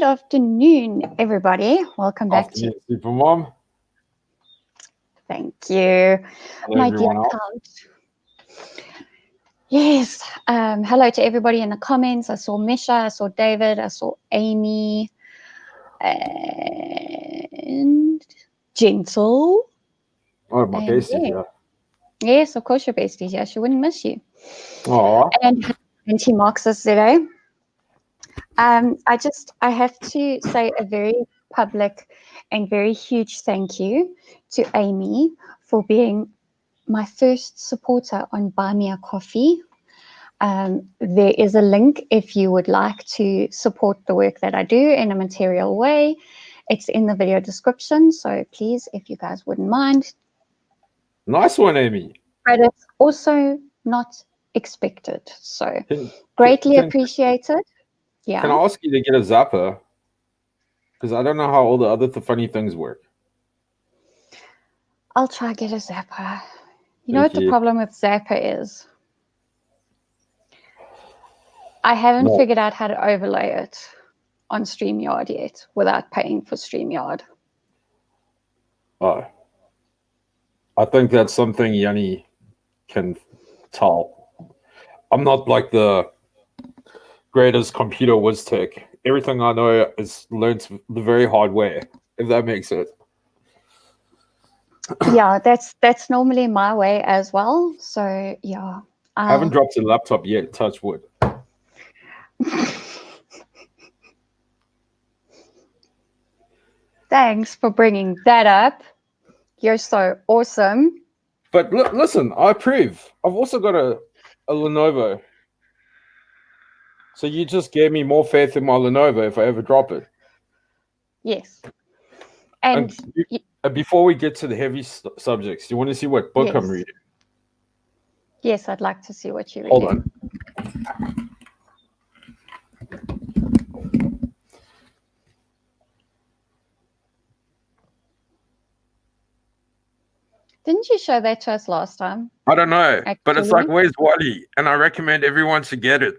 afternoon, everybody. Welcome back to Supermom. Thank you, Hello, my dear everyone else. couch. Yes. Hello to everybody in the comments. I saw Misha, I saw David, I saw Amy, and Gentle. Oh, my bestie, yeah. Yes, of course your besties. Yeah, she wouldn't miss you. Aw. And she marks us today. I have to say a very public and very huge thank you to Amy for being my first supporter on Buy Me a Coffee. There is a link if you would like to support the work that I do in a material way. It's in the video description, so please, if you guys wouldn't mind. Nice one, Amy. But it's also not expected, so greatly appreciated. Yeah. Can I ask you to get a zapper? Because I don't know how all the other funny things work. I'll try to get a zapper. You know what the problem with zapper is? I haven't figured out how to overlay it on StreamYard yet without paying for StreamYard. Oh. I think that's something Yanni can tell. I'm not like the greatest computer whiz tech. Everything I know is learned the very hard way, if that makes sense. Yeah, that's normally my way as well. So yeah. I haven't dropped a laptop yet, touch wood. Thanks for bringing that up. You're so awesome. But listen, I approve. I've also got a Lenovo. So you just gave me more faith in my Lenovo if I ever drop it. Yes. And before we get to the heavy subjects, do you want to see what book I'm reading? Yes, I'd like to see what you're reading. Hold on. Didn't you show that to us last time? I don't know, but it's like, where's Wally? And I recommend everyone should get it.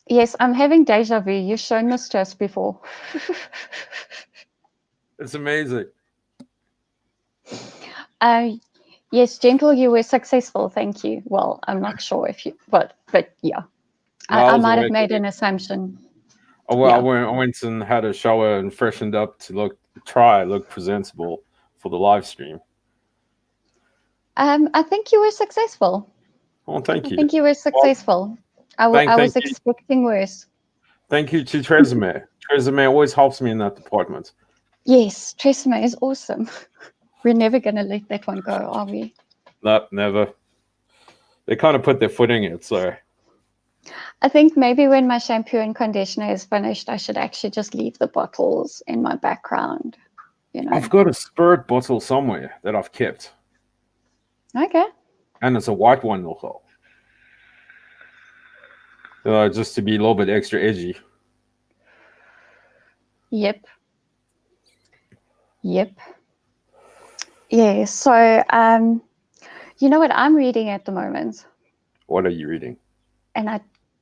Yes, I'm having deja vu. You've shown this to us before. It's amazing. Yes, Gentle, you were successful. Thank you. Well, I'm not sure if you, but yeah, I might have made an assumption. Oh, well, yeah. I went and had a shower and freshened up to look presentable for the live stream. I think you were successful. Oh, thank you. I think you were successful. Well, I was expecting worse. Thank you to Tresemme. Tresemme always helps me in that department. Yes, Tresemme is awesome. We're never going to let that one go, are we? No, never. They kind of put their foot in it, so. I think maybe when my shampoo and conditioner is finished, I should actually just leave the bottles in my background. You know, I've got a Spirit bottle somewhere that I've kept. Okay. And it's a white one, also. Just to be a little bit extra edgy. Yep. Yeah, so you know what I'm reading at the moment? What are you reading? And I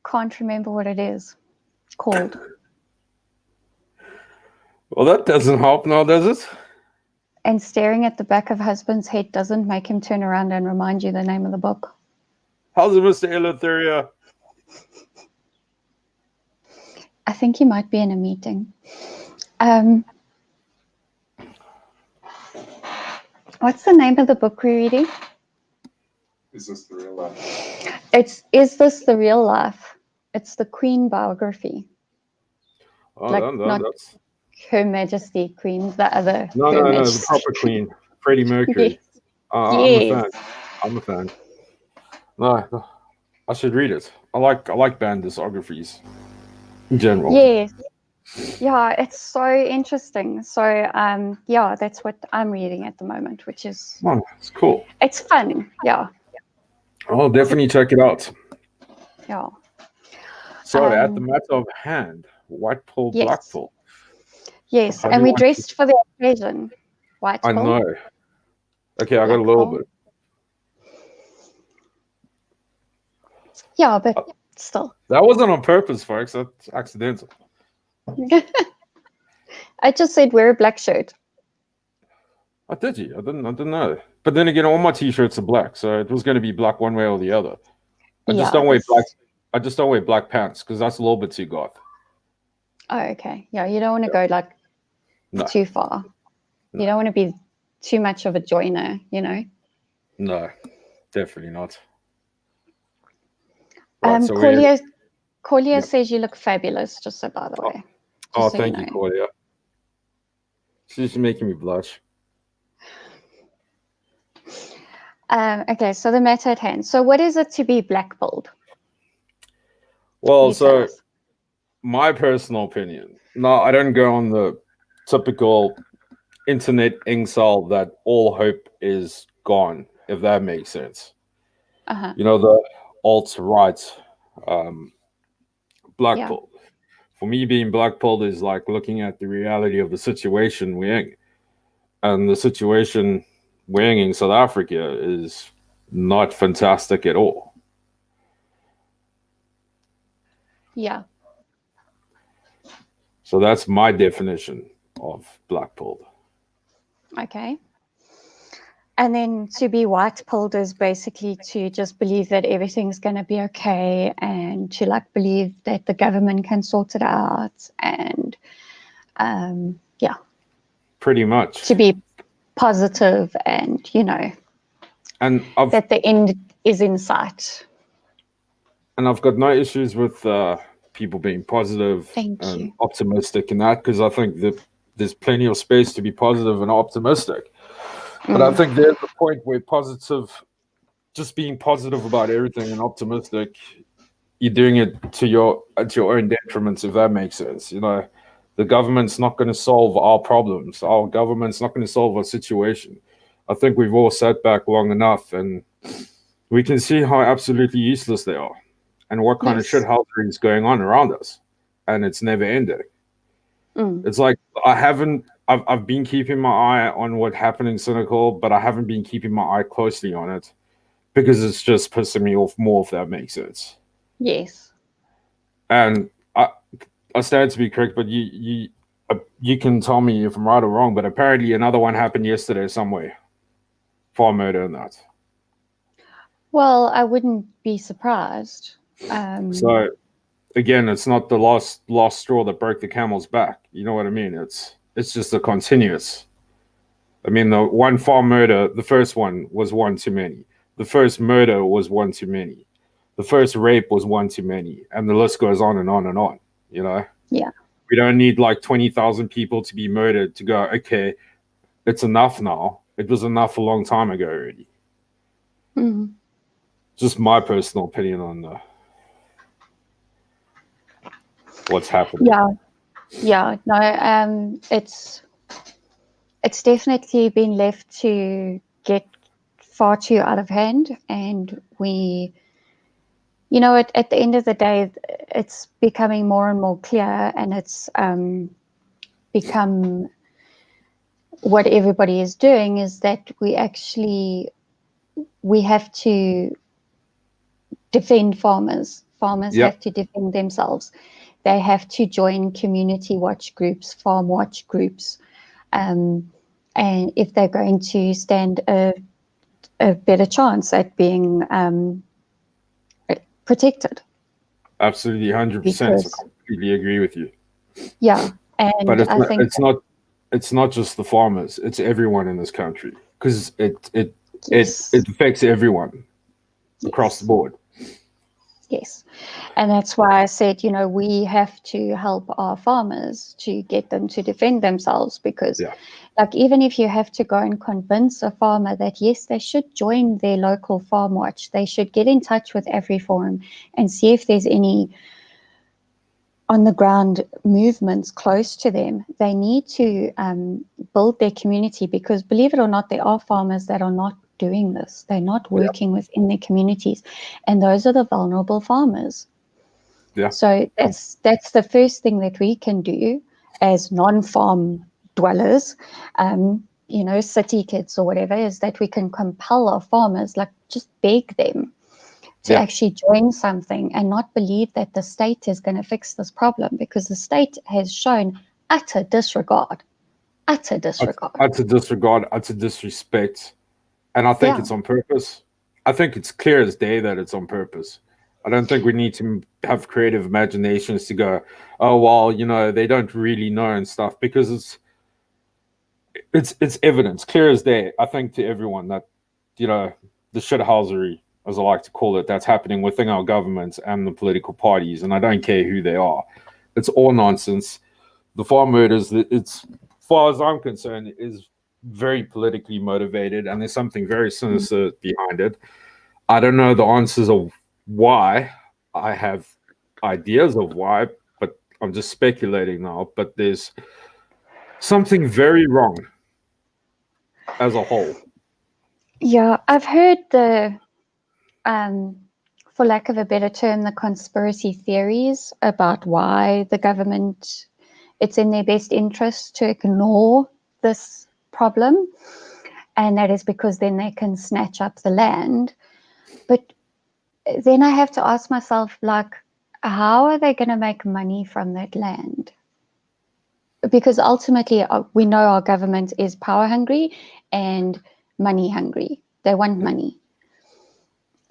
can't remember what it is called. Well, that doesn't help now, does it? And staring at the back of husband's head doesn't make him turn around and remind you the name of the book. How's it, Mr. Eleutheria? I think he might be in a meeting. What's the name of the book we're reading? Is this the real life? Is this the real life? It's the Queen biography. Oh, not Her Majesty Queen, the other. No, the proper Queen, Freddie Mercury. Yes. I'm a fan. No, I should read it. I like band discographies in general. Yes. Yeah, it's so interesting. So, yeah, that's what I'm reading at the moment, which is it's cool. It's fun. Yeah. I'll definitely check it out. Yeah. So, at the matter of hand, white pill, black pill. Yes, and we dressed for the occasion. White pill. I know. Okay, I got a little bit. Yeah, but still. That wasn't on purpose, folks. That's accidental. I just said wear a black shirt. I did you? I didn't know. But then again, all my t-shirts are black, so it was going to be black one way or the other. I just don't wear black. I just don't wear black pants because that's a little bit too goth. Oh, okay. Yeah, you don't want to go like too far. No. You don't want to be too much of a joiner, you know? No, definitely not. Right, so Corlia says you look fabulous, just so by the way. Oh, thank you, Corlia. She's making me blush. Okay, so the matter at hand. So what is it to be blackballed? Well, so my personal opinion. No, I don't go on the typical internet incel that all hope is gone, if that makes sense. You know, the alt-right blackballed. Yeah. For me, being blackballed is like looking at the reality of the situation we're in. And the situation we're in South Africa is not fantastic at all. Yeah. So that's my definition of blackballed. Okay. And then to be white-pilled is basically to just believe that everything's going to be okay and to like believe that the government can sort it out and yeah. Pretty much. To be positive and, you know, and that the end is in sight. And I've got no issues with people being positive and optimistic in that, because I think that there's plenty of space to be positive and optimistic. But I think there's a point where just being positive about everything and optimistic, you're doing it at your own detriment, if that makes sense. You know, the government's not going to solve our problems. Our government's not going to solve our situation. I think we've all sat back long enough and we can see how absolutely useless they are and what kind of shithousery is going on around us. And it's never ending. It's like I've been keeping my eye on what happened in Senegal, but I haven't been keeping my eye closely on it because it's just pissing me off more, if that makes sense. Yes. And I stand to be correct, but you can tell me if I'm right or wrong, but apparently another one happened yesterday somewhere. Farm murder and that. Well, I wouldn't be surprised. So again, it's not the last straw that broke the camel's back. You know what I mean? It's just a continuous. I mean, the one farm murder, the first one was one too many. The first murder was one too many. The first rape was one too many. And the list goes on and on and on, you know? Yeah. We don't need like 20,000 people to be murdered to go, okay, it's enough now. It was enough a long time ago already. Just my personal opinion on what's happening. Yeah. No, it's definitely been left to get far too out of hand, and we, you know, at the end of the day, it's becoming more and more clear, and it's become what everybody is doing is that we have to defend farmers. Farmers have to defend themselves. They have to join community watch groups, farm watch groups. And if they're going to stand a better chance at being protected. Absolutely, 100%. I completely agree with you. Yeah, and but it's not just the farmers; it's everyone in this country, because it affects everyone across the board. Yes, and that's why I said, you know, we have to help our farmers to get them to defend themselves, because like even if you have to go and convince a farmer that yes, they should join their local farm watch, they should get in touch with AfriForum and see if there's any on the ground movements close to them. They need to build their community, because believe it or not, there are farmers that are not doing this. They're not working within their communities, and those are the vulnerable farmers. So that's the first thing that we can do as non-farm dwellers, you know, city kids or whatever, is that we can compel our farmers, like just beg them to actually join something and not believe that the state is going to fix this problem, because the state has shown utter disregard. Utter disregard. Utter disregard, utter disrespect. And I think it's on purpose. I think it's clear as day that it's on purpose. I don't think we need to have creative imaginations to go, oh, well, you know, they don't really know and stuff, because it's evidence, clear as day, I think, to everyone that, you know, the shithousery, as I like to call it, that's happening within our governments and the political parties, and I don't care who they are. It's all nonsense. The farm murders, it's, as far as I'm concerned, is very politically motivated, and there's something very sinister behind it. I don't know the answers of why. I have ideas of why, but I'm just speculating now. But there's something very wrong as a whole. Yeah, I've heard the, for lack of a better term, the conspiracy theories about why the government, it's in their best interest to ignore this problem, and that is because then they can snatch up the land. But then I have to ask myself, like, how are they going to make money from that land? Because ultimately, we know our government is power hungry and money hungry. They want money.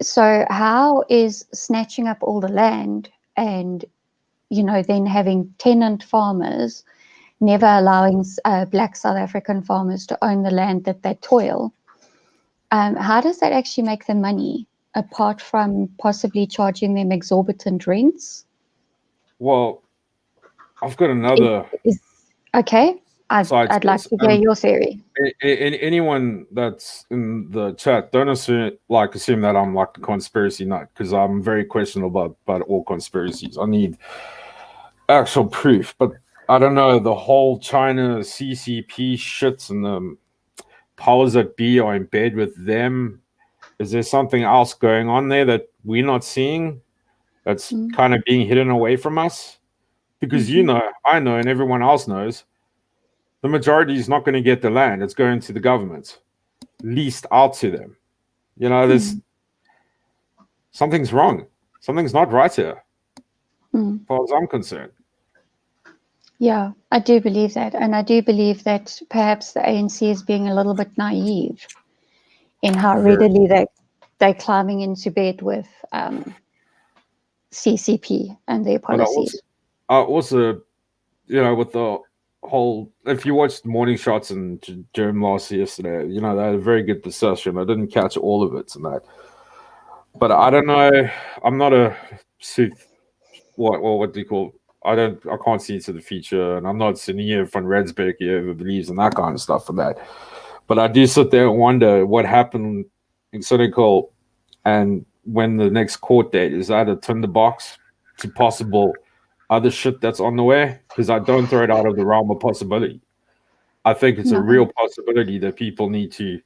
So how is snatching up all the land and, you know, then having tenant farmers, never allowing Black South African farmers to own the land that they toil, how does that actually make them money, apart from possibly charging them exorbitant rents? Well, I've got another... Okay, I'd like to hear your theory. Anyone that's in the chat, don't assume that I'm like a conspiracy nut, because I'm very questionable about all conspiracies. I need actual proof. But I don't know, the whole China CCP shits and the powers that be are in bed with them. Is there something else going on there that we're not seeing, that's kind of being hidden away from us? Because you know, I know, and everyone else knows, the majority is not going to get the land. It's going to the government, leased out to them. You know, there's something's wrong. Something's not right here, as far as I'm concerned. Yeah, I do believe that. And I do believe that perhaps the ANC is being a little bit naive in how readily they're climbing into bed with CCP and their policies. Also, you know, with the whole, if you watched Morning Shots and Jerem last yesterday, you know, they had a very good discussion. I didn't catch all of it tonight, but I don't know. I'm not a what do you call? I can't see into the future, and I'm not sitting here from Redsburg who believes in that kind of stuff for that. But I do sit there and wonder what happened in Totenkopf, and when the next court date is, that a tinderbox to possible other shit that's on the way? Because I don't throw it out of the realm of possibility. I think it's a real possibility that people need to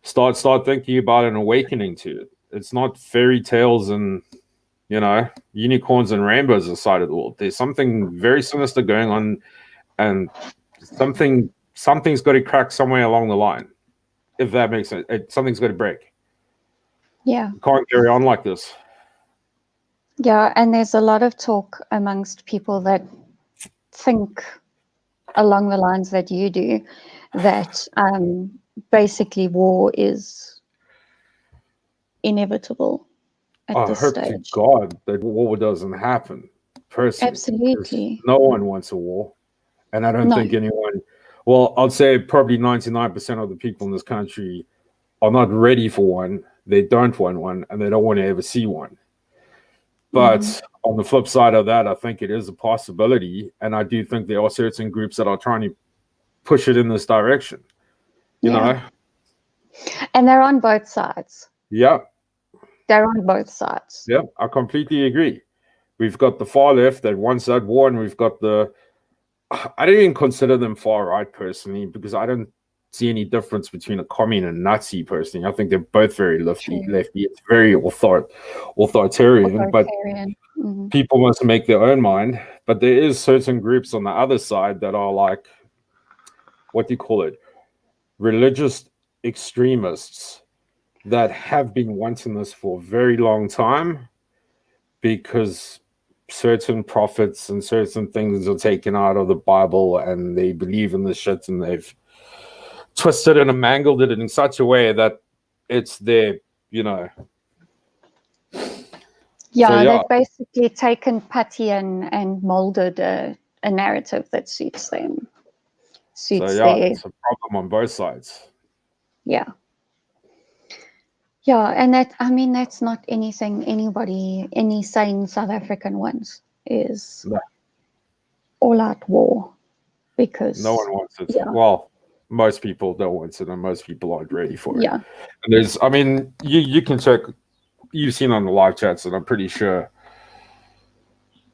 start thinking about and awakening to it. It's not fairy tales and, you know, unicorns and rainbows aside of the world. There's something very sinister going on, and something's got to crack somewhere along the line, if that makes sense. Something's got to break. Yeah. We can't carry on like this. Yeah, and there's a lot of talk amongst people that think along the lines that you do, that basically war is inevitable at this stage. I hope to God that war doesn't happen, personally. Absolutely. No one wants a war. And I don't think anyone, well, I'd say probably 99% of the people in this country are not ready for one. They don't want one, and they don't want to ever see one. But on the flip side of that, I think it is a possibility. And I do think there are certain groups that are trying to push it in this direction, you know? And they're on both sides. Yeah. They're on both sides. Yeah, I completely agree. We've got the far left that wants that war, and we've got I don't even consider them far right personally, because I don't see any difference between a commie and a Nazi personally. I think they're both very lefty. It's very authoritarian. But people must make their own mind. But there is certain groups on the other side that are like, what do you call it? Religious extremists that have been wanting this for a very long time because certain prophets and certain things are taken out of the Bible and they believe in the shit and they've twisted it and mangled it in such a way that it's their, you know. Yeah, So, they've basically taken putty and molded a narrative that suits them. It's a problem on both sides. Yeah. Yeah, and that's not anything any sane South African wants is all out war, because no one wants it. Well, most people don't want it, and most people aren't ready for it. Yeah. And you can check. You've seen on the live chats, and I'm pretty sure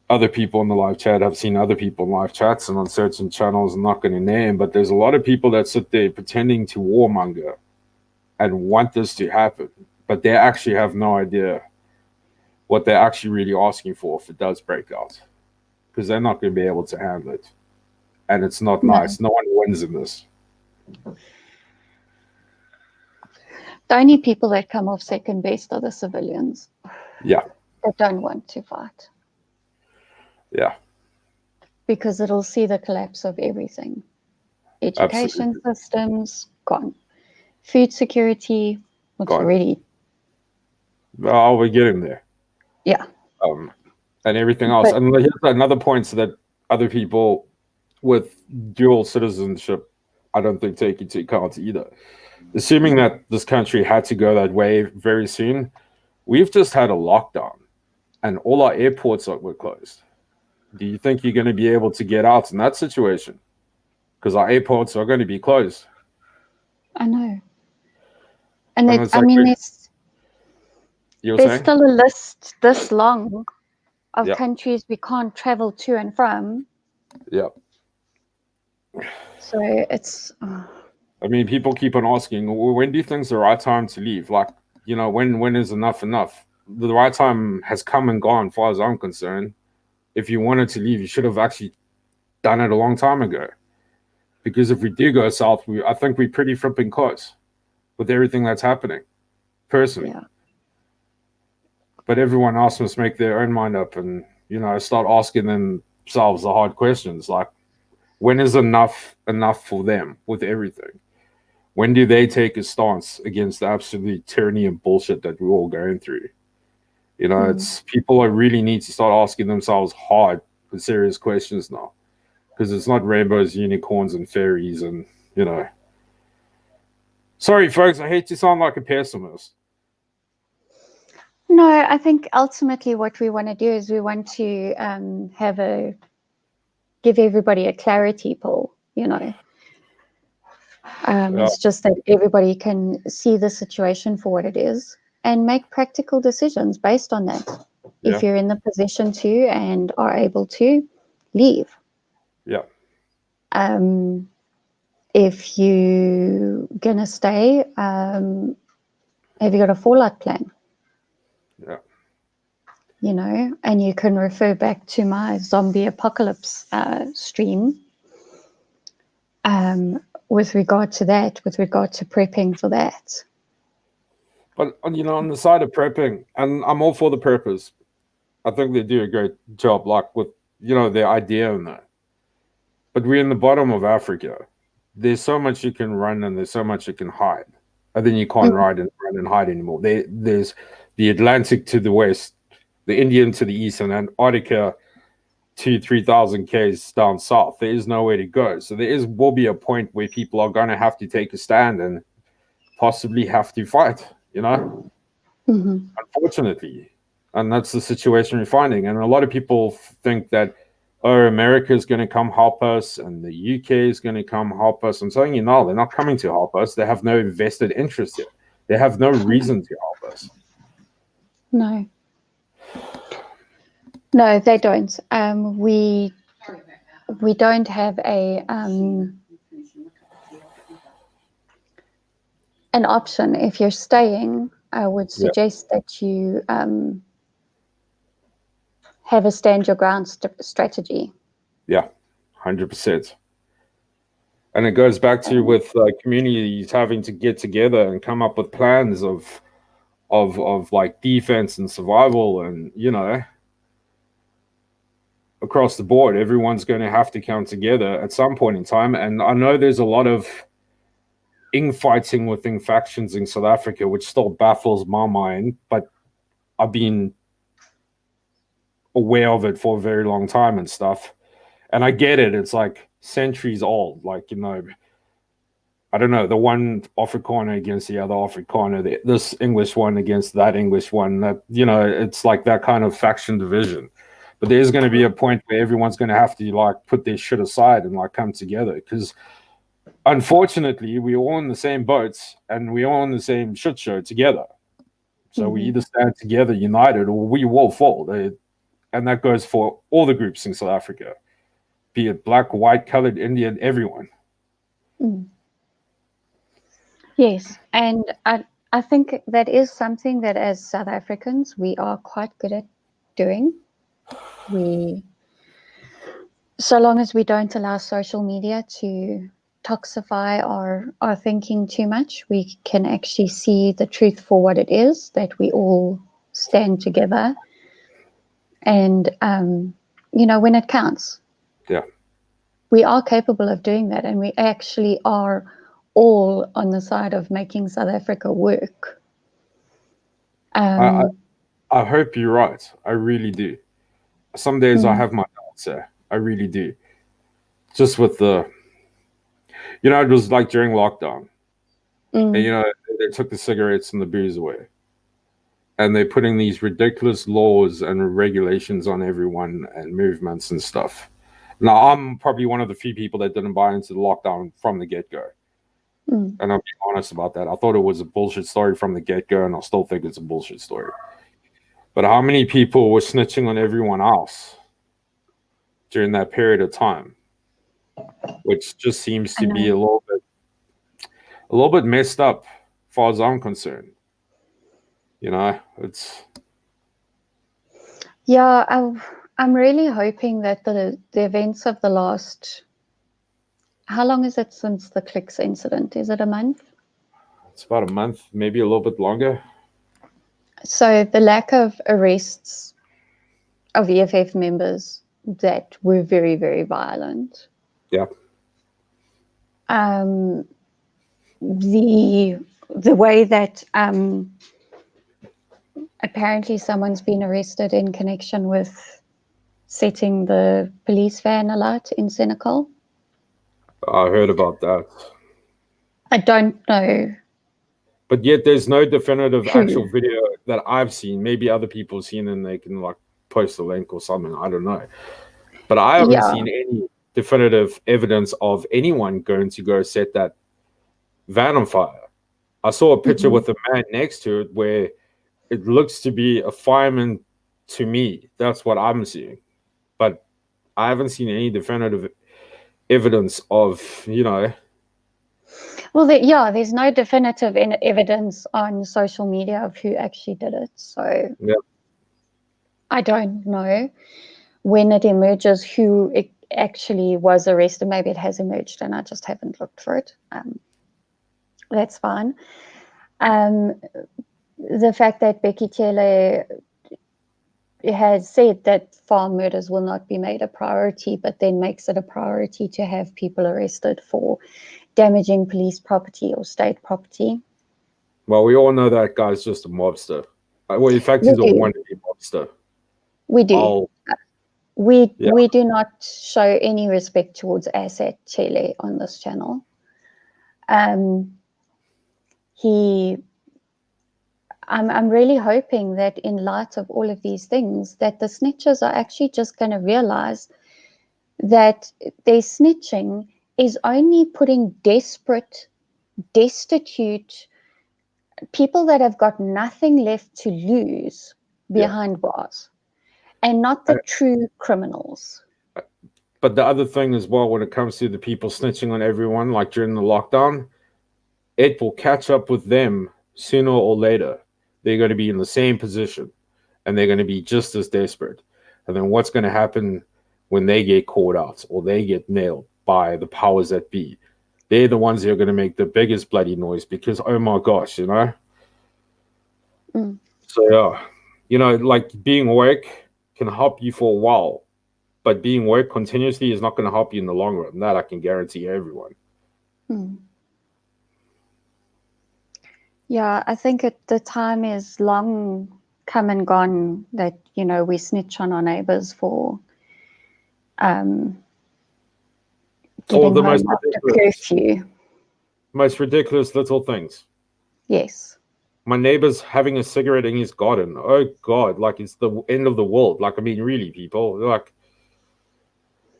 other people in the live chat have seen other people in live chats and on certain channels. I'm not going to name, but there's a lot of people that sit there pretending to warmonger and want this to happen, but they actually have no idea what they're actually really asking for if it does break out, because they're not going to be able to handle it, and it's not nice. No one wins in this. The only people that come off second best are the civilians. Yeah. That don't want to fight. Yeah. Because it'll see the collapse of everything. Education systems, gone. Food security, it's already. Oh, we're getting there. Yeah. And everything else. And here's another point that other people with dual citizenship, I don't think take into account either. Assuming that this country had to go that way very soon, we've just had a lockdown and all our airports were closed. Do you think you're going to be able to get out in that situation? Because our airports are going to be closed. I know. And there's still a list this long of countries we can't travel to and from. Yeah. So it's. I mean, people keep on asking, well, when do you think is the right time to leave? Like, you know, when is enough enough? The right time has come and gone, as far as I'm concerned. If you wanted to leave, you should have actually done it a long time ago. Because if we do go south, I think we're pretty flipping close with everything that's happening, personally. Yeah. But everyone else must make their own mind up and, you know, start asking themselves the hard questions. Like, when is enough for them with everything? When do they take a stance against the absolute tyranny and bullshit that we're all going through? You know, it's people really need to start asking themselves hard and serious questions now. Because it's not rainbows, unicorns, and fairies, and, you know. Sorry, folks, I hate to sound like a pessimist. No, I think ultimately what we want to do is we want to give everybody a clarity poll, you know. It's just that everybody can see the situation for what it is and make practical decisions based on that. Yeah. If you're in the position to and are able to, leave. Yeah. If you're gonna stay, have you got a fallout plan? Yeah. You know, and you can refer back to my zombie apocalypse stream with regard to that, with regard to prepping for that. But, you know, on the side of prepping, and I'm all for the preppers. I think they do a great job, like with, you know, their idea and that. But we're in the bottom of Africa. There's so much you can run and there's so much you can hide. And then you can't run and hide anymore. There's the Atlantic to the west, the Indian to the east, and Antarctica to 3,000 k's down south. There is nowhere to go. So will be a point where people are going to have to take a stand and possibly have to fight, you know, unfortunately. And that's the situation we're finding. And a lot of people think that, oh, America is going to come help us and the UK is going to come help us. I'm telling you, no, they're not coming to help us. They have no vested interest here. They have no reason to help us. No. No, they don't. We don't have an option. If you're staying, I would suggest that you have a stand your ground strategy. Yeah, 100%. And it goes back to with communities having to get together and come up with plans of like defense and survival, and across the board, everyone's going to have to come together at some point in time. And I know there's a lot of infighting within factions in South Africa, which still baffles my mind, but I've been aware of it for a very long time and stuff. And I get it. It's like centuries old. Like, I don't know, the one Afrikaner against the other Afrikaner, this English one against that English one, that, it's like that kind of faction division. But there's going to be a point where everyone's going to have to like put their shit aside and like come together, because unfortunately we're all in the same boats and we're all in the same shit show together. So we either stand together united or we will fall. And that goes for all the groups in South Africa, be it black, white, colored, Indian, everyone. Yes, and I think that is something that as South Africans we are quite good at doing. So long as we don't allow social media to toxify our thinking too much, we can actually see the truth for what it is, that we all stand together. And, when it counts. Yeah. We are capable of doing that, and we actually are all on the side of making South Africa work. I hope you're right. I really do. Some days I have my doubts there. I really do. Just with it was like during lockdown. And, they took the cigarettes and the booze away. And they're putting these ridiculous laws and regulations on everyone and movements and stuff. Now, I'm probably one of the few people that didn't buy into the lockdown from the get-go. And I'll be honest about that. I thought it was a bullshit story from the get-go, and I still think it's a bullshit story. But how many people were snitching on everyone else during that period of time? Which just seems to be a little bit messed up, as far as I'm concerned. It's... Yeah, I'm really hoping that the events of the last... How long is it since the Clicks incident? Is it a month? It's about a month, maybe a little bit longer. So the lack of arrests of EFF members that were very, very violent. Yeah. The way that apparently someone's been arrested in connection with setting the police van alight in Senegal. I heard about that. I don't know. But yet there's no definitive actual video that I've seen. Maybe other people have seen and they can like post a link or something. I don't know. But I haven't seen any definitive evidence of anyone going to go set that van on fire. I saw a picture with a man next to it where it looks to be a fireman to me. That's what I'm seeing. But I haven't seen any definitive evidence of, Well, there's no definitive evidence on social media of who actually did it. So I don't know when it emerges who it actually was arrested. Maybe it has emerged and I just haven't looked for it. That's fine. The fact that Becky Cele has said that farm murders will not be made a priority, but then makes it a priority to have people arrested for damaging police property or state property. Well, we all know that guy's just a mobster. Well, in fact, he's a wannabe mobster. We do. We do not show any respect towards Asset Chele on this channel. I'm really hoping that in light of all of these things, that the snitches are actually just going to realize that their snitching is only putting desperate, destitute people that have got nothing left to lose behind bars, and not the true criminals. But the other thing as well, when it comes to the people snitching on everyone, like during the lockdown, it will catch up with them sooner or later. They're going to be in the same position, and they're going to be just as desperate. And then what's going to happen when they get caught out or they get nailed by the powers that be? they're the ones that are going to make the biggest bloody noise because, oh my gosh, you know? Mm. So, yeah, you know, like being awake can help you for a while, but being awake continuously is not going to help you in the long run. That I can guarantee everyone. Mm. Yeah, I think the time is long come and gone that, you know, we snitch on our neighbors for For getting the most home after ridiculous, curfew. most ridiculous little things. Yes. My neighbor's having a cigarette in his garden. Oh God, like it's the end of the world. Like, I mean, really, people, like,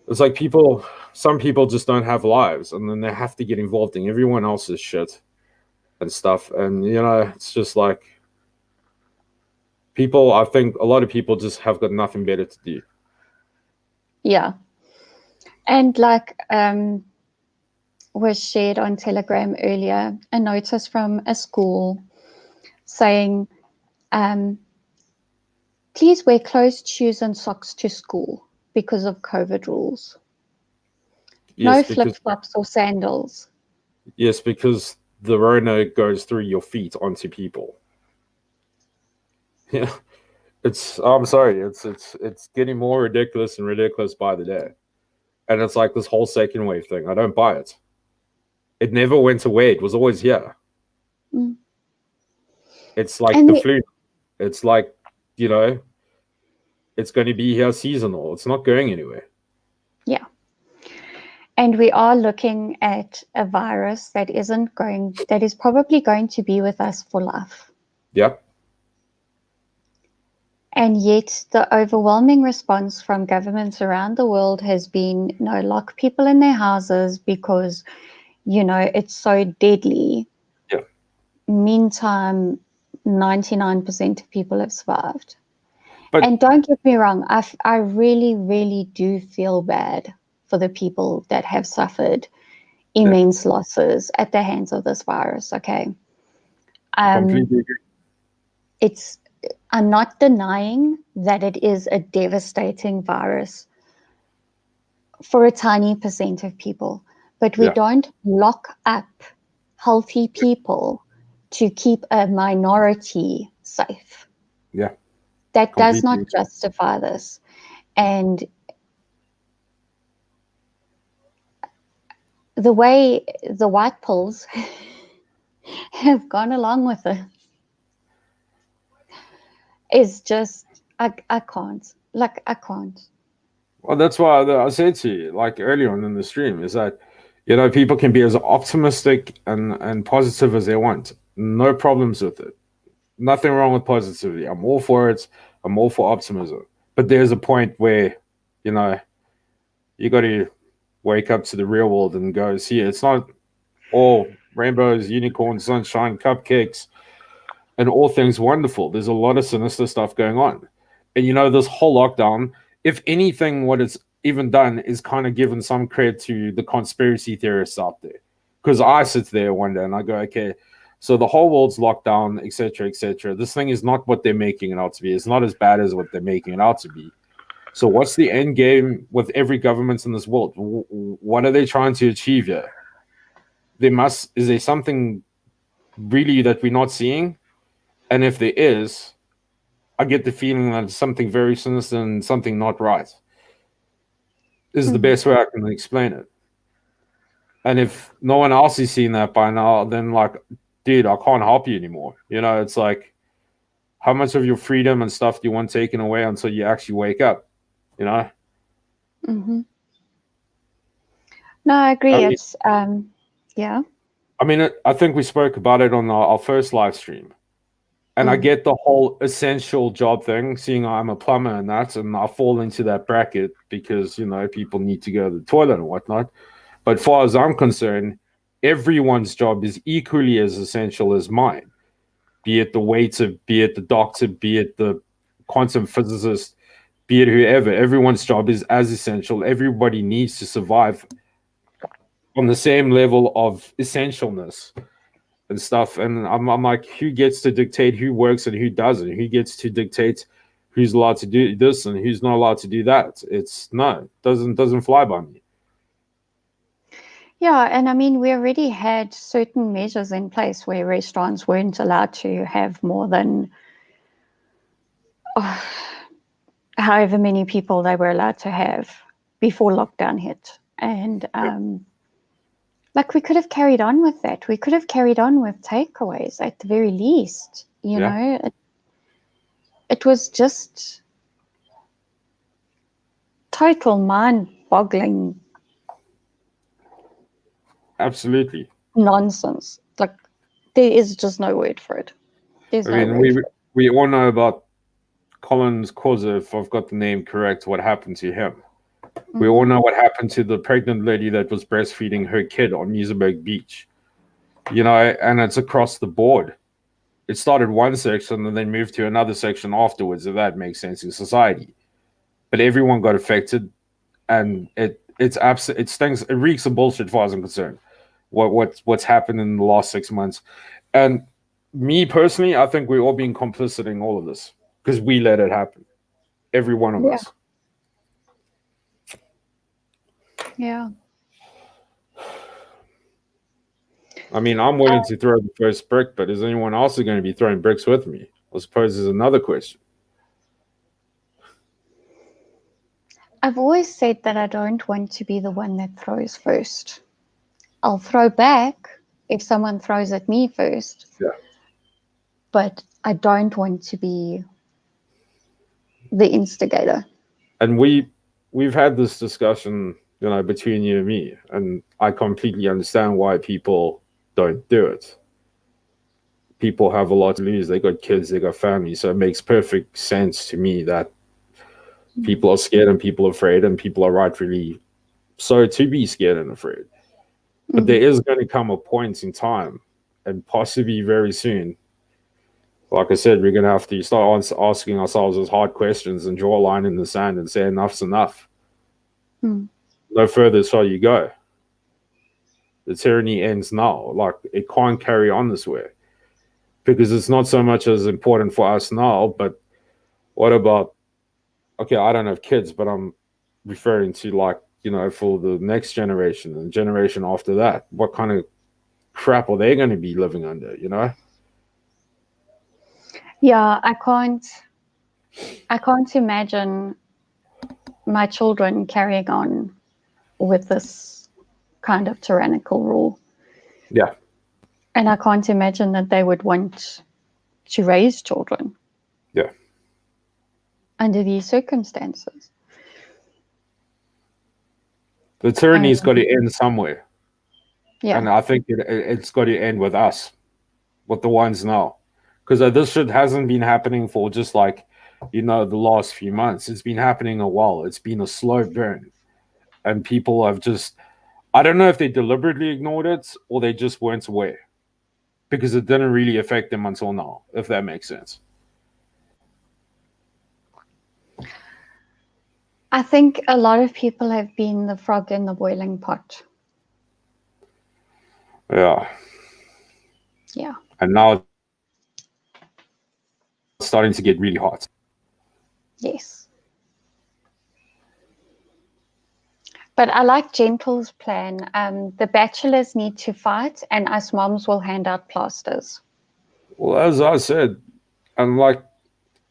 it's like people, some people just don't have lives and then they have to get involved in everyone else's shit and stuff. And, you know, it's just like people, I think a lot of people just have got nothing better to do. Yeah. And like was shared on Telegram earlier, a notice from a school saying, please wear closed shoes and socks to school because of COVID rules. Yes, No because flip-flops or sandals. yes, because the Rona goes through your feet onto people. Yeah, I'm sorry, it's getting more ridiculous and ridiculous by the day, and it's like this whole second wave thing. I don't buy it. It never went away. It was always here. Mm. It's like And the flu. It's like, you know, it's going to be here seasonal. It's not going anywhere. yeah. And we are looking at a virus that is probably going to be with us for life. Yep. And yet the overwhelming response from governments around the world has been, no, lock people in their houses because, you know, it's so deadly. Yeah. Meantime, 99% of people have survived. But and don't get me wrong, I really, really do feel bad for the people that have suffered immense losses at the hands of this virus, okay? completely agree. I'm not denying that it is a devastating virus for a tiny percent of people, but we don't lock up healthy people to keep a minority safe. Yeah. That does not Completely. justify this. And the way the white pills have gone along with it is just, I can't. Like, I can't. Well, that's why I said to you, like earlier on in the stream, is that, you know, people can be as optimistic and positive as they want. No problems with it. Nothing wrong with positivity. I'm all for it. I'm all for optimism. But there's a point where, you know, you got to wake up to the real world and go, see, it's not all rainbows, unicorns, sunshine, cupcakes, and all things wonderful. There's a lot of sinister stuff going on. And, you know, this whole lockdown, if anything, what it's even done is kind of given some credit to the conspiracy theorists out there. Because I sit there one day and I go, okay, so the whole world's locked down, etc., etc. This thing is not what they're making it out to be. It's not as bad as what they're making it out to be. So what's the end game with every government in this world? What are they trying to achieve here? Is there something really that we're not seeing? And if there is, I get the feeling that it's something very sinister and something not right. This is the best way I can explain it. And if no one else is seeing that by now, then like, dude, I can't help you anymore. You know, it's like, how much of your freedom and stuff do you want taken away until you actually wake up? You know? Mm-hmm. No, I agree. It's yeah. I mean, I think we spoke about it on our first live stream. And I get the whole essential job thing, seeing I'm a plumber and that, and I fall into that bracket because, you know, people need to go to the toilet and whatnot. But far as I'm concerned, everyone's job is equally as essential as mine. Be it the waiter, be it the doctor, be it the quantum physicist, be it whoever. Everyone's job is as essential. Everybody needs to survive on the same level of essentialness and stuff. And I'm like, who gets to dictate who works and who doesn't? Who gets to dictate who's allowed to do this and who's not allowed to do that? It doesn't fly by me. Yeah, and I mean, we already had certain measures in place where restaurants weren't allowed to have more than however many people they were allowed to have before lockdown hit. And like we could have carried on with that. We could have carried on with takeaways at the very least. You know, it was just total mind-boggling. Absolutely. Nonsense. Like there is just no word for it. There's I no mean, word for it. we all know about Collins Causa, if I've got the name correct, what happened to him. We all know what happened to the pregnant lady that was breastfeeding her kid on Museberg Beach. You know, and it's across the board. It started one section and then moved to another section afterwards, if that makes sense in society. But everyone got affected, and it stinks. It reeks of bullshit, as far as I'm concerned. What's happened in the last 6 months, and me personally, I think we're all being complicit in all of this because we let it happen. Every one of us. Yeah. I mean, I'm willing to throw the first brick, but is anyone else going to be throwing bricks with me? I suppose is another question. I've always said that I don't want to be the one that throws first. I'll throw back if someone throws at me first. Yeah. But I don't want to be the instigator. And we've had this discussion, you know, between you and me, and I completely understand why people don't do it. People have a lot to lose. They got kids, they got families, so it makes perfect sense to me that people are scared and people are afraid, and people are rightfully so to be scared and afraid. But there is going to come a point in time, and possibly very soon, like I said, we're going to have to start asking ourselves those hard questions and draw a line in the sand and say enough's enough. No further shall you go. The tyranny ends now. Like, it can't carry on this way, because it's not so much as important for us now, but what about, okay, I don't have kids, but I'm referring to, like, you know, for the next generation and the generation after that, what kind of crap are they going to be living under, you know? Yeah, I can't imagine my children carrying on with this kind of tyrannical rule. Yeah. And I can't imagine that they would want to raise children. Yeah. Under these circumstances. The tyranny's got to end somewhere. Yeah. And I think it's got to end with us, with the ones now. Because this shit hasn't been happening for just, like, you know, the last few months. It's been happening a while. It's been a slow burn. And people have just, I don't know if they deliberately ignored it or they just weren't aware. Because it didn't really affect them until now, if that makes sense. I think a lot of people have been the frog in the boiling pot. Yeah. Yeah. And now it's starting to get really hot. Yes. But I like Gentle's plan. The bachelors need to fight and us moms will hand out plasters. Well, as I said, I'm not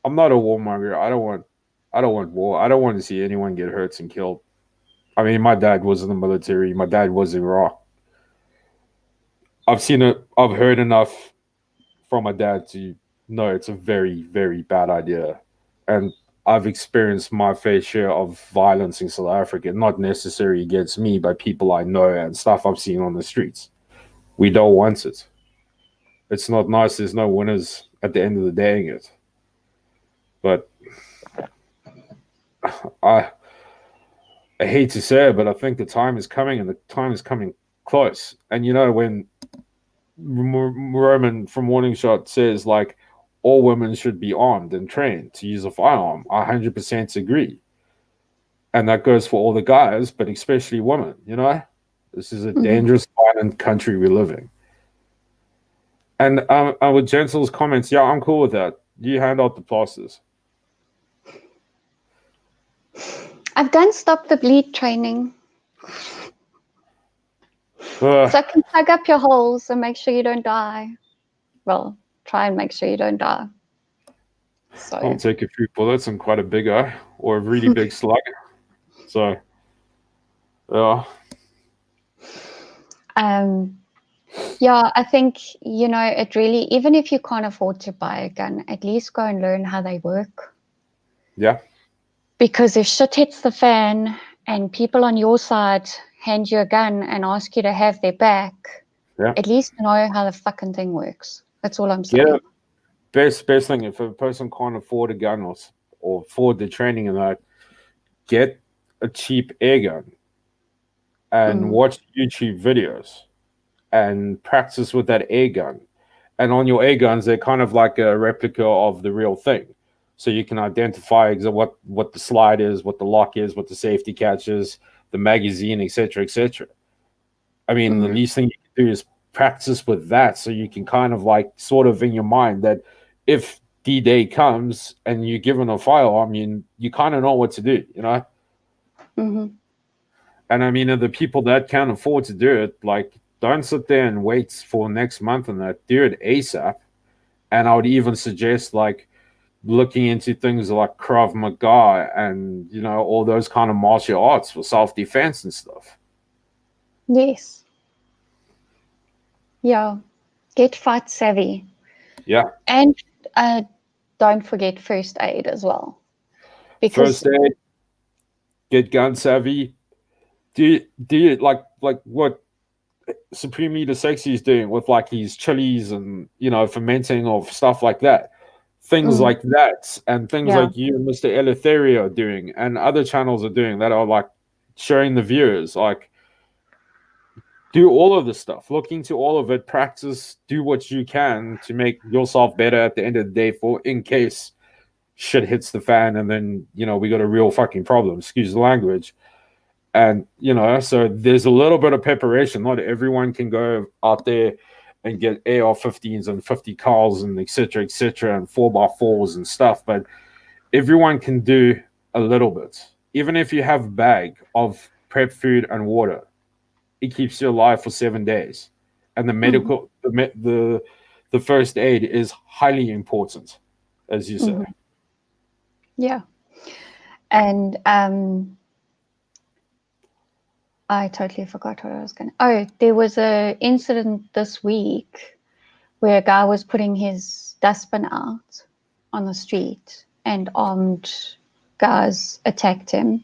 a warmonger. I don't want war. I don't want to see anyone get hurt and killed. I mean, my dad was in the military. My dad was in Iraq. I've seen it. I've heard enough from my dad to know it's a very, very bad idea. And I've experienced my fair share of violence in South Africa, not necessarily against me, but people I know and stuff I've seen on the streets. We don't want it. It's not nice. There's no winners at the end of the day in it. But I hate to say it, but I think the time is coming, and the time is coming close. And you know, when Roman from Warning Shot says, like, all women should be armed and trained to use a firearm, I 100% agree. And that goes for all the guys, but especially women, you know? This is a dangerous, violent country we live in. And with Gentle's comments, yeah, I'm cool with that. You hand out the plasters. I've done stop the bleed training. So I can plug up your holes and make sure you don't die. Well, try and make sure you don't die. So I'll take a few bullets and quite a big eye or a really big slug. So, yeah. Yeah, I think, it really, even if you can't afford to buy a gun, at least go and learn how they work. Yeah. Because if shit hits the fan and people on your side hand you a gun and ask you to have their back, at least you know how the fucking thing works. That's all I'm saying. Yeah. Best thing, if a person can't afford a gun or afford the training and that, get a cheap air gun and watch YouTube videos and practice with that air gun. And on your air guns, they're kind of like a replica of the real thing. So you can identify what the slide is, what the lock is, what the safety catch is, the magazine, etc., etc. I mean, the least thing you can do is practice with that, so you can kind of like sort of in your mind that if D-Day comes and you're given a firearm, you kind of know what to do, you know? And I mean, the people that can't afford to do it, like, don't sit there and wait for next month and that. Do it ASAP. And I would even suggest, like, looking into things like Krav Maga and, all those kind of martial arts for self-defense and stuff. Yes. Yeah. Get fight savvy. Yeah. And don't forget first aid as well. Because first aid, get gun savvy. Do you like what Supreme Leader Sexy is doing with like his chilies and fermenting of stuff like that, things like that, and things like you and Mr. Eleutheria are doing, and other channels are doing that are like showing the viewers like do all of this stuff, look into all of it, practice, do what you can to make yourself better at the end of the day for in case shit hits the fan and then we got a real fucking problem, excuse the language. And so there's a little bit of preparation. Not everyone can go out there and get AR-15s and 50 cals and etc and 4x4s and stuff, but everyone can do a little bit. Even if you have a bag of prep food and water, it keeps you alive for 7 days. And the medical, the first aid is highly important, as you say. Yeah. And I totally forgot what I was going to... Oh, there was an incident this week where a guy was putting his dustbin out on the street and armed guys attacked him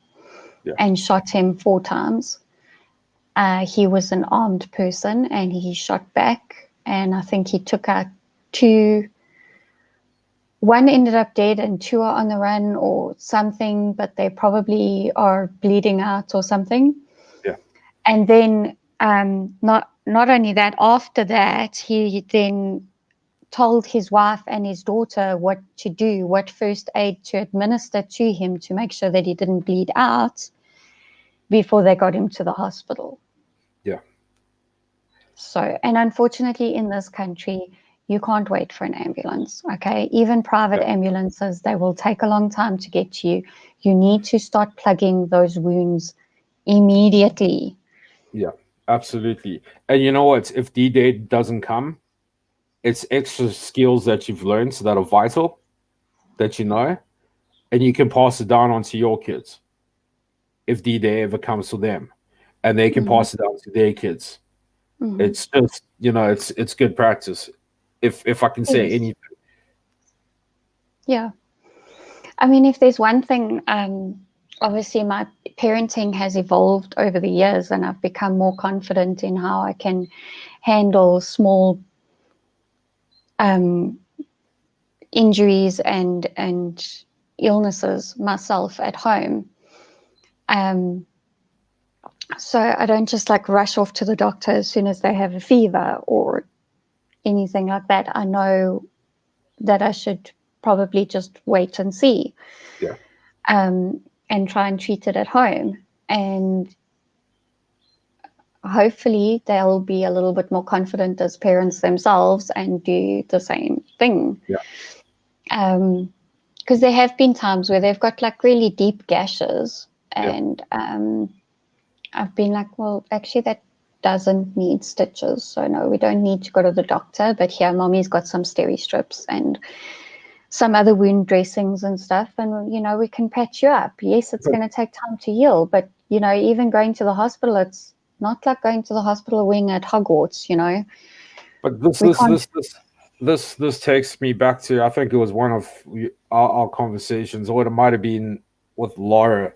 and shot him 4 times. He was an armed person and he shot back, and I think he took out 2. One ended up dead and 2 are on the run or something, but they probably are bleeding out or something. Yeah. And then not only that, after that, he then told his wife and his daughter what to do, what first aid to administer to him to make sure that he didn't bleed out before they got him to the hospital. Yeah. So, and unfortunately in this country, you can't wait for an ambulance, okay? Even private ambulances, they will take a long time to get to you. You need to start plugging those wounds immediately. Yeah, absolutely. And you know what? If D-Day doesn't come, it's extra skills that you've learned that are vital, that and you can pass it down onto your kids if D-Day ever comes to them, and they can pass it down to their kids. It's just, it's good practice, if I can say anything. Yeah. I mean, if there's one thing, obviously my parenting has evolved over the years and I've become more confident in how I can handle small injuries and illnesses myself at home. So I don't just like rush off to the doctor as soon as they have a fever or anything like that. I know that I should probably just wait and see. Yeah. And try and treat it at home. And hopefully they'll be a little bit more confident as parents themselves and do the same thing. Yeah. Because there have been times where they've got like really deep gashes and I've been like, well, actually doesn't need stitches. So no, we don't need to go to the doctor. But here, mommy's got some steri strips and some other wound dressings and stuff. And, we can patch you up. Yes, it's going to take time to heal. But, even going to the hospital, it's not like going to the hospital wing at Hogwarts, But this takes me back to, I think it was one of our conversations, or it might have been with Laura.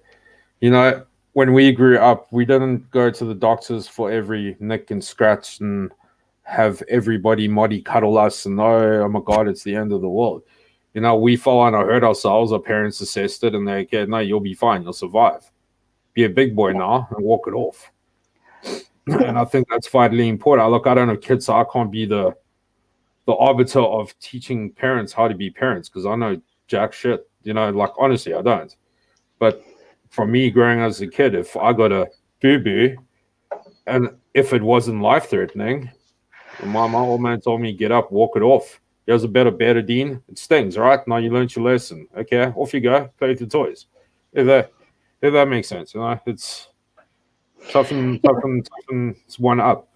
When we grew up, we didn't go to the doctors for every nick and scratch and have everybody moddy cuddle us and oh my God, it's the end of the world. We fell on or hurt ourselves, our parents assessed it and they said, no, you'll be fine, you'll survive. Be a big boy now and walk it off. And I think that's vitally important. Look, I don't have kids, so I can't be the arbiter of teaching parents how to be parents because I know jack shit. Honestly, I don't. But for me, growing as a kid, if I got a boo-boo and if it wasn't life-threatening, my old man told me, get up, walk it off. Here's a better betadine. It stings, all right? Now you learned your lesson. Okay, off you go. Play with the toys. If that makes sense, it's toughen one up.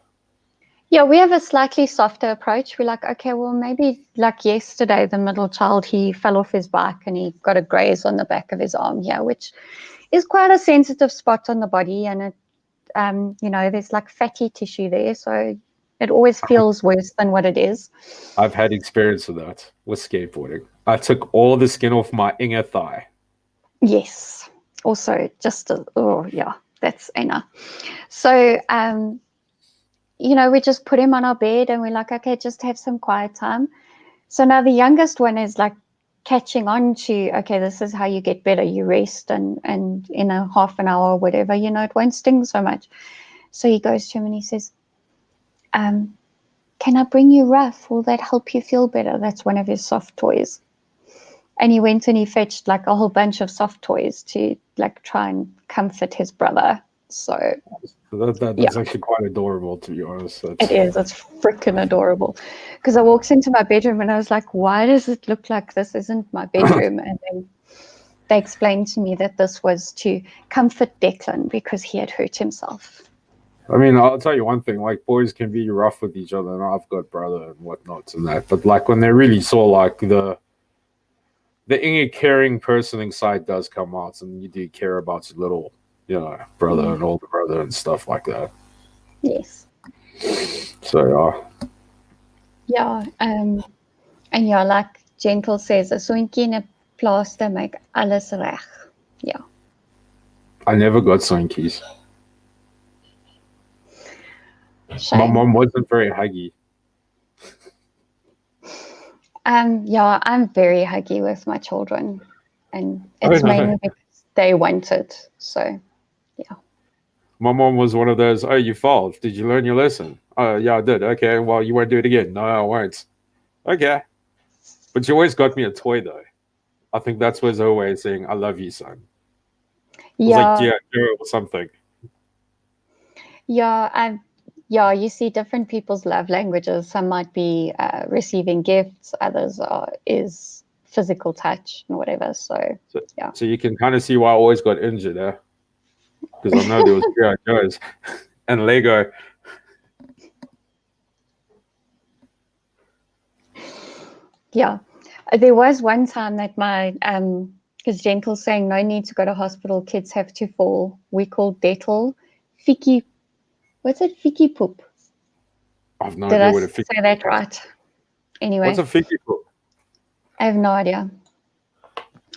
Yeah, we have a slightly softer approach. We're like, okay, well, maybe like yesterday, the middle child, he fell off his bike and he got a graze on the back of his arm here, which is quite a sensitive spot on the body. And it, there's like fatty tissue there. So it always feels worse than what it is. I've had experience with that with skateboarding. I took all the skin off my inner thigh. Yes. Also, that's enough. So, we just put him on our bed and we're like, okay, just have some quiet time. So now the youngest one is like catching on to, okay, this is how you get better. You rest and in a half an hour or whatever, it won't sting so much. So he goes to him and he says, can I bring you rough? Will that help you feel better? That's one of his soft toys. And he went and he fetched like a whole bunch of soft toys to like try and comfort his brother. So that's actually quite adorable, to be honest. It is. It's freaking adorable. Because I walked into my bedroom and I was like, why does it look like this isn't my bedroom? And then they explained to me that this was to comfort Declan because he had hurt himself. I mean, I'll tell you one thing, like boys can be rough with each other, and I've got brother and whatnot and that. But like when they really saw like the inner caring person inside does come out and you do care about your little brother and older brother and stuff like that. Yes. So yeah, and like Gentle says, 'n soentjie en 'n plaaster maak alles reg. Yeah. I never got soentjies. My mom wasn't very huggy. I'm very huggy with my children, and it's mainly because they want it. So, yeah. My mom was one of those, oh, you failed. Did you learn your lesson? Oh, yeah, I did. Okay, well, you won't do it again. No, I won't. Okay. But she always got me a toy, though. I think that's her way of saying, I love you, son. It was like Joe or something. Yeah, you see different people's love languages. Some might be receiving gifts, others is physical touch and whatever. So yeah. So you can kind of see why I always got injured there. Because I know there was G.I. Joes and Lego. Yeah. There was one time that my, because Gentle's saying no need to go to hospital, kids have to fall. We called Dettel Fiki. What's it? Fiki poop. I've no idea what a fiki poop is. Did I say that right? Anyway. What's a fiki poop? I have no idea.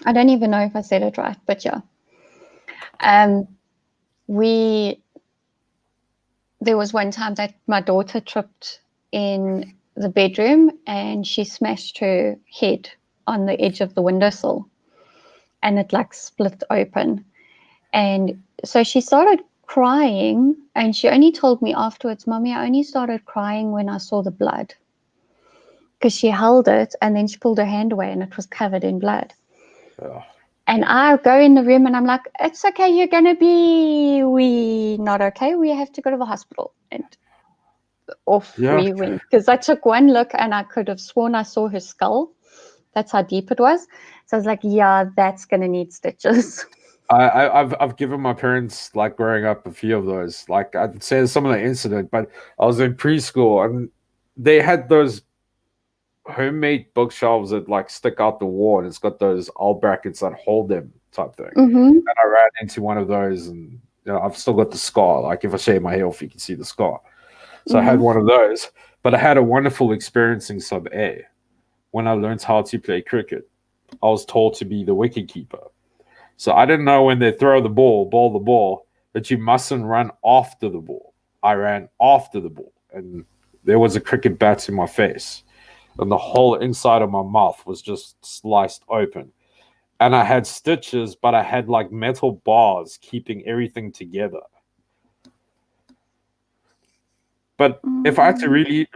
I don't even know if I said it right, but yeah. There was one time that my daughter tripped in the bedroom and she smashed her head on the edge of the windowsill and it like split open. And so she started crying and she only told me afterwards, Mommy, I only started crying when I saw the blood. Because she held it and then she pulled her hand away and it was covered in blood. Oh. And I go in the room and I'm like, it's okay, you're going to be not okay. We have to go to the hospital. And off we went. Because I took one look and I could have sworn I saw her skull. That's how deep it was. So I was like, yeah, that's going to need stitches. I've given my parents, like, growing up, a few of those. Like, I'd say a similar incident, but I was in preschool and they had those homemade bookshelves that, like, stick out the wall, and it's got those L brackets that hold them type thing. Mm-hmm. And I ran into one of those, and I've still got the scar. Like, if I shave my hair off, you can see the scar. So I had one of those, but I had a wonderful experience in sub A when I learned how to play cricket. I was told to be the wicket keeper. So I didn't know when they throw the ball, the ball, that you mustn't run after the ball. I ran after the ball, and there was a cricket bat in my face, and the whole inside of my mouth was just sliced open. And I had stitches, but I had, like, metal bars keeping everything together. But if I had to really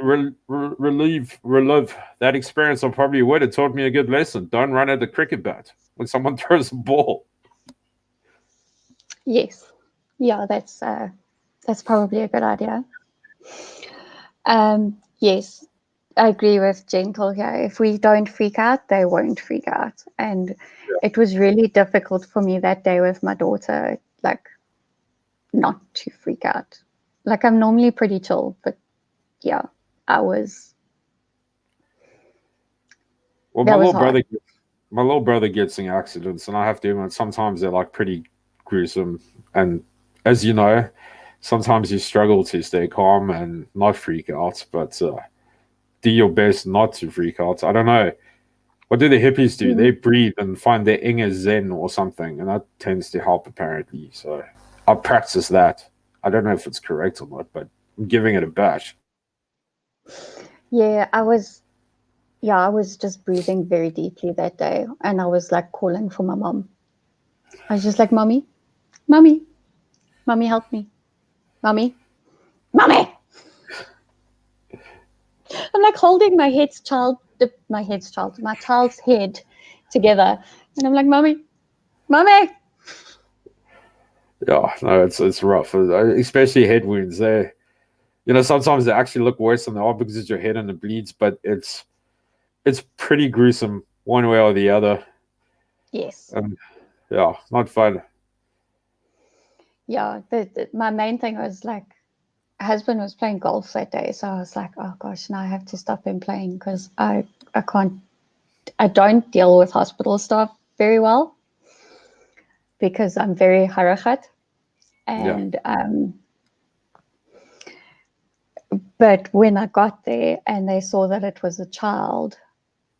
relive that experience, I probably would. It taught me a good lesson. Don't run at the cricket bat when someone throws a ball. Yes. Yeah, that's probably a good idea. Yes, I agree with Gentle here. If we don't freak out, they won't freak out. And it was really difficult for me that day with my daughter, like, not to freak out. Like, I'm normally pretty chill, but yeah, I was. Well, That my was little hard. brother gets in accidents, and I have to admit, sometimes they're, like, pretty gruesome. And as you know, sometimes you struggle to stay calm and not freak out, but do your best not to freak out. I don't know. What do the hippies do? They breathe and find their inner zen or something, and that tends to help, apparently. So I practice that. I don't know if it's correct or not, but I'm giving it a bash. Yeah, I was just breathing very deeply that day, and I was, like, calling for my mom. I was just like, Mommy, Mommy, Mommy, help me. Mommy, Mommy. I'm, like, holding my child's head together, and I'm like, Mommy, Mommy. Yeah, no, it's rough, especially head wounds. Sometimes they actually look worse than they are because it's your head and it bleeds, but it's pretty gruesome one way or the other. Yes. And yeah, not fun. Yeah, my main thing was, like, husband was playing golf that day, so I was like, oh gosh, now I have to stop him playing because I don't deal with hospital staff very well because I'm very harachat. And but when I got there and they saw that it was a child,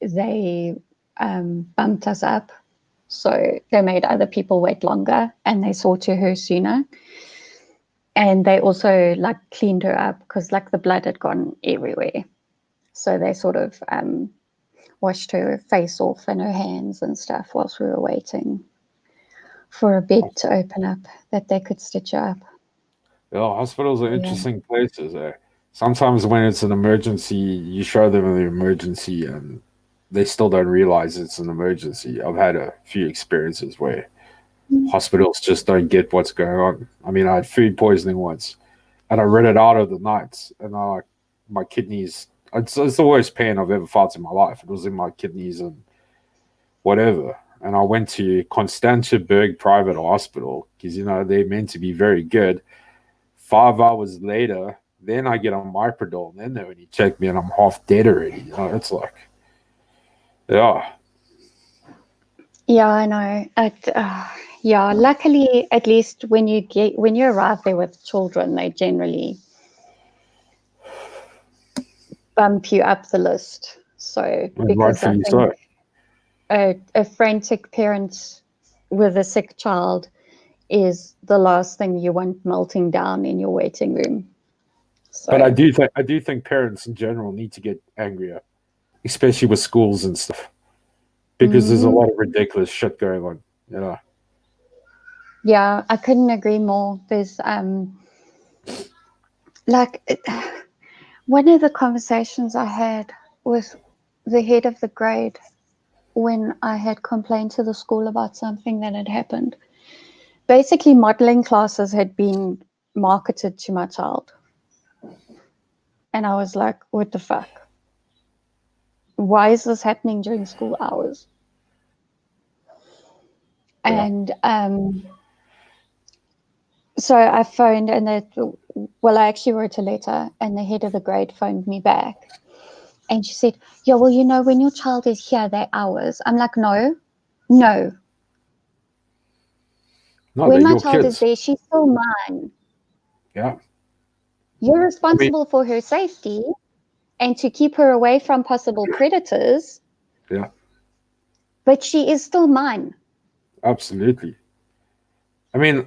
they bumped us up. So they made other people wait longer, and they saw to her sooner. And they also, like, cleaned her up because, like, the blood had gone everywhere. So they sort of washed her face off and her hands and stuff whilst we were waiting for a bed to open up that they could stitch her up. Yeah, hospitals are interesting places. Sometimes when it's an emergency, you show them the emergency and they still don't realize it's an emergency. I've had a few experiences where hospitals just don't get what's going on. I mean, I had food poisoning once, and I read it out of the night, and my kidneys. It's the worst pain I've ever felt in my life. It was in my kidneys and whatever. And I went to Constantiaberg Private Hospital because they're meant to be very good. 5 hours later, then I get on Miprodol, and then they only check me, and I'm half dead already. It's like, yeah. Yeah, I know. Yeah, luckily, at least when you arrive there with children, they generally bump you up the list. So because I Rightfully think so. a frantic parent with a sick child is the last thing you want melting down in your waiting room. So, But I do think parents in general need to get angrier, especially with schools and stuff, because there's a lot of ridiculous shit going on. Yeah, I couldn't agree more. There's like one of the conversations I had with the head of the grade when I had complained to the school about something that had happened. Basically, modeling classes had been marketed to my child. And I was like, what the fuck? Why is this happening during school hours? And so I phoned, and I actually wrote a letter, and the head of the grade phoned me back. And she said, yeah, well, when your child is here, they're ours. I'm like, no. No, When they're my your child is kids. there, she's still mine. Yeah. You're responsible for her safety and to keep her away from possible predators. Yeah. But she is still mine. Absolutely. I mean,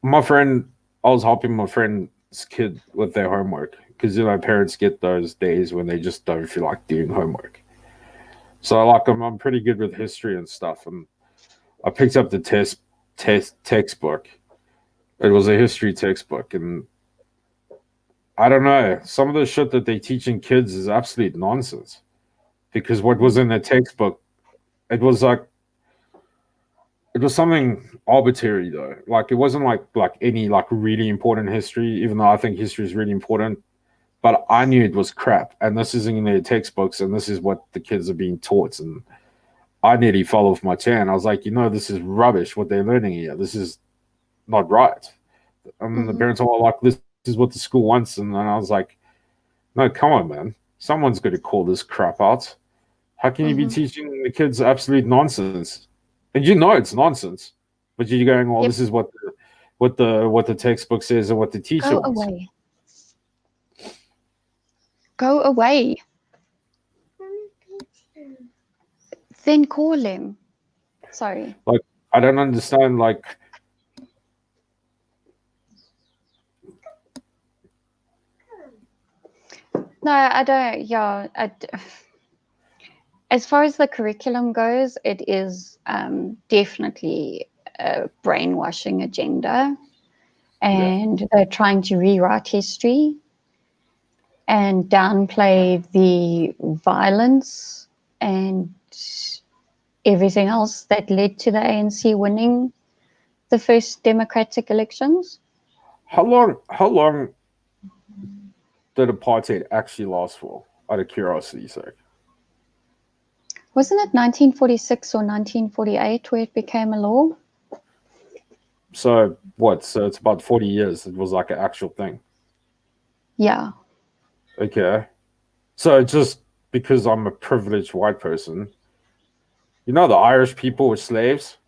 I was helping my friend's kid with their homework because parents get those days when they just don't feel like doing homework. So like I'm pretty good with history and stuff, and I picked up the textbook. It was a history textbook, and I don't know, some of the shit that they teaching kids is absolute nonsense. Because what was in the textbook, it was something arbitrary though. Like it wasn't like any like really important history, even though I think history is really important. But I knew it was crap, and this isn't in their textbooks, and this is what the kids are being taught. And I nearly fell off my chair, and I was like, this is rubbish. What they're learning here, this is not right. And the parents were like, "This is what the school wants," and then I was like, "No, come on, man. Someone's got to call this crap out. How can you be teaching the kids absolute nonsense?" And it's nonsense, but you're going, "Well, this is what the textbook says and what the teacher Go wants." away. Go away. Then call him. Sorry. Like, I don't understand. Like, no, I don't. Yeah. As far as the curriculum goes, it is definitely a brainwashing agenda. And they're trying to rewrite history and downplay the violence and everything else that led to the ANC winning the first democratic elections. how long did apartheid actually last for? Out of curiosity's sake. Wasn't it 1946 or 1948 where it became a law? So what? So it's about 40 years. It was like an actual thing. Yeah. Okay. So just because I'm a privileged white person, the Irish people were slaves.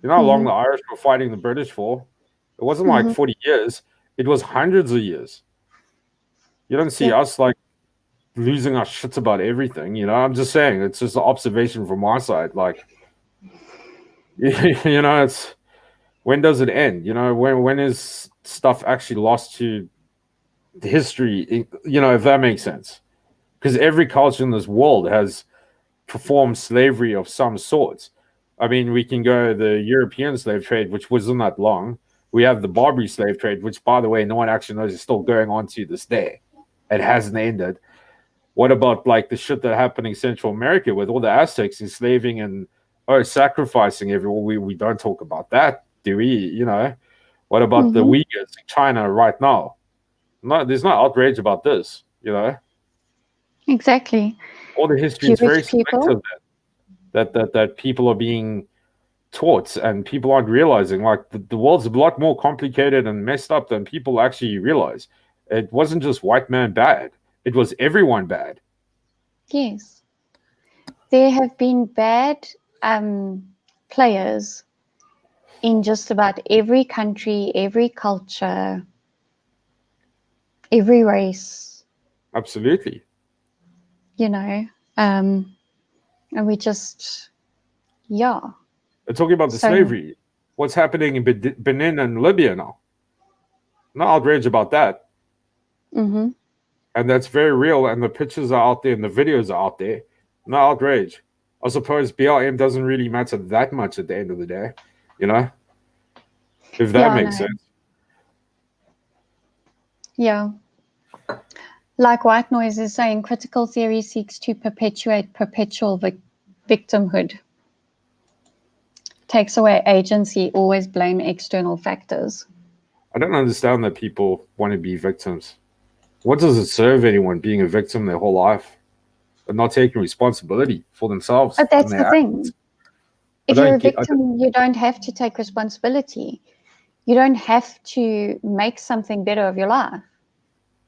You know how long the Irish were fighting the British for? It wasn't like 40 years. It was hundreds of years. You don't see us like losing our shits about everything. I'm just saying, it's just an observation from my side. Like, it's when does it end? When is stuff actually lost to history? If that makes sense. Because every culture in this world has performed slavery of some sort. I mean, we can go the European slave trade, which wasn't that long. We have the Barbary slave trade, which, by the way, no one actually knows is still going on to this day. It hasn't ended. What about like the shit that happened in Central America with all the Aztecs enslaving and sacrificing everyone? We don't talk about that, do we? What about the Uyghurs in China right now? No, there's no outrage about this. Exactly. All the history is very selective that people are being taught, and people aren't realizing. Like the world's a lot more complicated and messed up than people actually realize. It wasn't just white man bad. It was everyone bad. Yes. There have been bad players in just about every country, every culture, every race. Absolutely. And we just, They're talking about the slavery. What's happening in Benin and Libya now? No outrage about that. And that's very real, and the pictures are out there and the videos are out there. No outrage. I suppose BLM doesn't really matter that much at the end of the day, if that makes sense. Yeah. Like White Noise is saying, critical theory seeks to perpetuate perpetual victimhood. Takes away agency, always blame external factors. I don't understand that people want to be victims. What does it serve anyone being a victim their whole life and not taking responsibility for themselves? But that's the thing. If you're a victim, you don't have to take responsibility. You don't have to make something better of your life.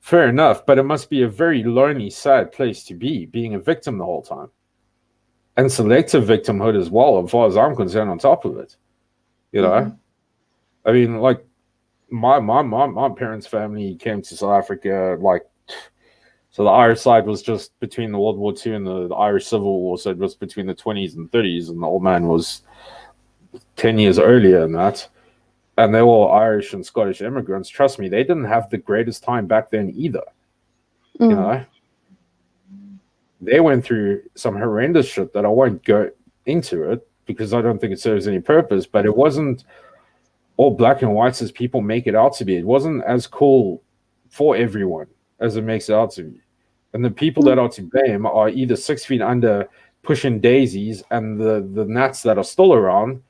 Fair enough, but it must be a very lonely, sad place to be, being a victim the whole time. And selective victimhood as well, as far as I'm concerned, on top of it. You know? I mean, like, my parents' family came to South Africa, like, so the Irish side was just between the World War II and the Irish Civil War, so it was between the 20s and 30s, and the old man was 10 years earlier than that. And they were all Irish and Scottish immigrants. Trust me, they didn't have the greatest time back then either. You know? They went through some horrendous shit that I won't go into it because I don't think it serves any purpose, but it wasn't all black and whites as people make it out to be. It wasn't as cool for everyone as it makes it out to be. And the people that are to blame are either 6 feet under pushing daisies, and the nuts that are still around,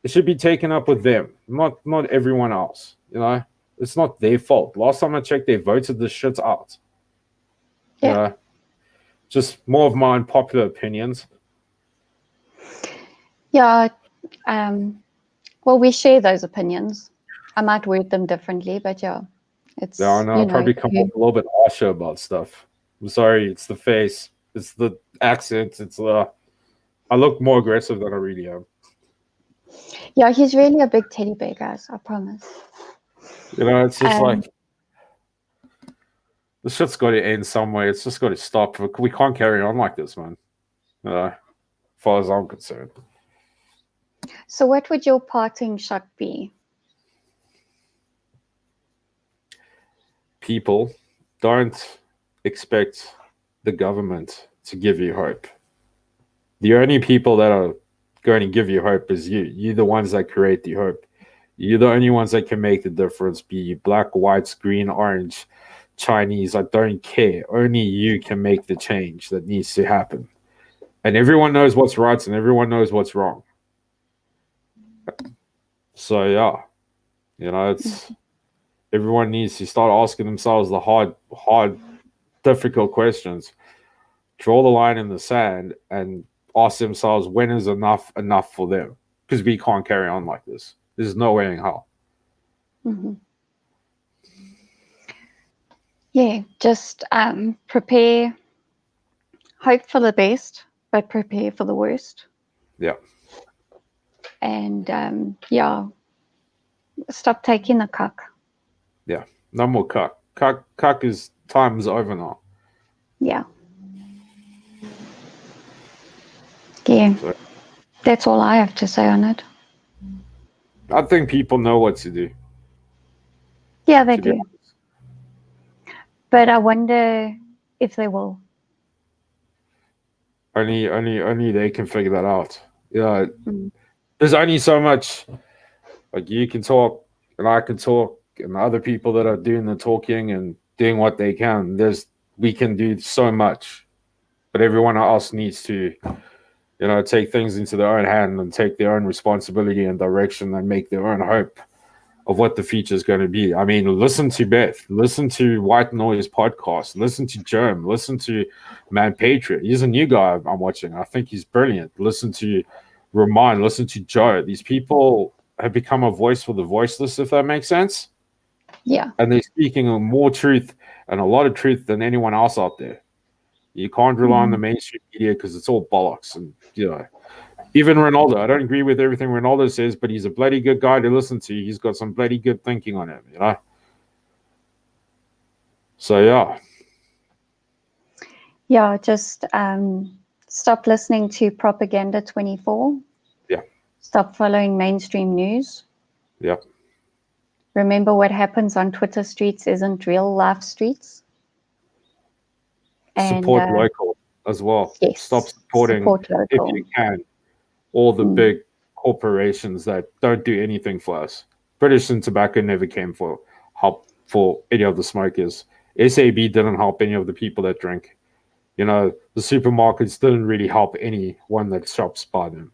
it should be taken up with them, not everyone else. You know, it's not their fault. Last time I checked, they voted the shit out. Yeah. You know? Just more of my unpopular opinions. Yeah. Well, we share those opinions. I might word them differently, but yeah, it's. Yeah, I know. I'll probably come off a little bit harsher about stuff. I'm sorry. It's the face. It's the accent. It's I look more aggressive than I really am. Yeah, he's really a big teddy bear, guys. I promise. You know, it's just like the shit's got to end somewhere. It's just got to stop. We can't carry on like this, man. As far as I'm concerned. So what would your parting shot be? People, don't expect the government to give you hope. The only people that are going to give you hope is you. You're the ones that create the hope. You're the only ones that can make the difference. Be you black, whites, green, orange, Chinese, I don't care. Only you can make the change that needs to happen. And everyone knows what's right and everyone knows what's wrong. So yeah, you know, it's everyone needs to start asking themselves the hard, difficult questions. Draw the line in the sand and ask themselves, when is enough for them? Because we can't carry on like this. There's no way in hell. Yeah, just prepare, hope for the best, but prepare for the worst. Yeah. And yeah, stop taking the cuck. Yeah, no more cuck. Cuck is time's over now. Yeah. Yeah. So, that's all I have to say on it. I think people know what to do. Yeah, they do. But I wonder if they will. Only they can figure that out. Yeah. There's only so much. Like, you can talk and I can talk, and other people that are doing the talking and doing what they can. We can do so much, but everyone else needs to, you know, take things into their own hand and take their own responsibility and direction and make their own hope of what the future is going to be. I mean, listen to Beth, listen to White Noise podcast, listen to Germ, listen to Man Patriot. He's a new guy I'm watching. I think he's brilliant. Listen to Ramon, listen to Joe. These people have become a voice for the voiceless, if that makes sense. Yeah. And they're speaking more truth and a lot of truth than anyone else out there. You can't rely on the mainstream media because it's all bollocks. And, you know, even Ronaldo, I don't agree with everything Ronaldo says, but he's a bloody good guy to listen to. He's got some bloody good thinking on him, you know? So, yeah. Yeah, just stop listening to Propaganda 24. Yeah. Stop following mainstream news. Yeah. Remember, what happens on Twitter streets isn't real life streets. And, support local as well. Yes, Stop supporting, local. if you can, all the big corporations that don't do anything for us. British and Tobacco never came for help for any of the smokers. SAB didn't help any of the people that drink. You know, the supermarkets didn't really help anyone that shops by them.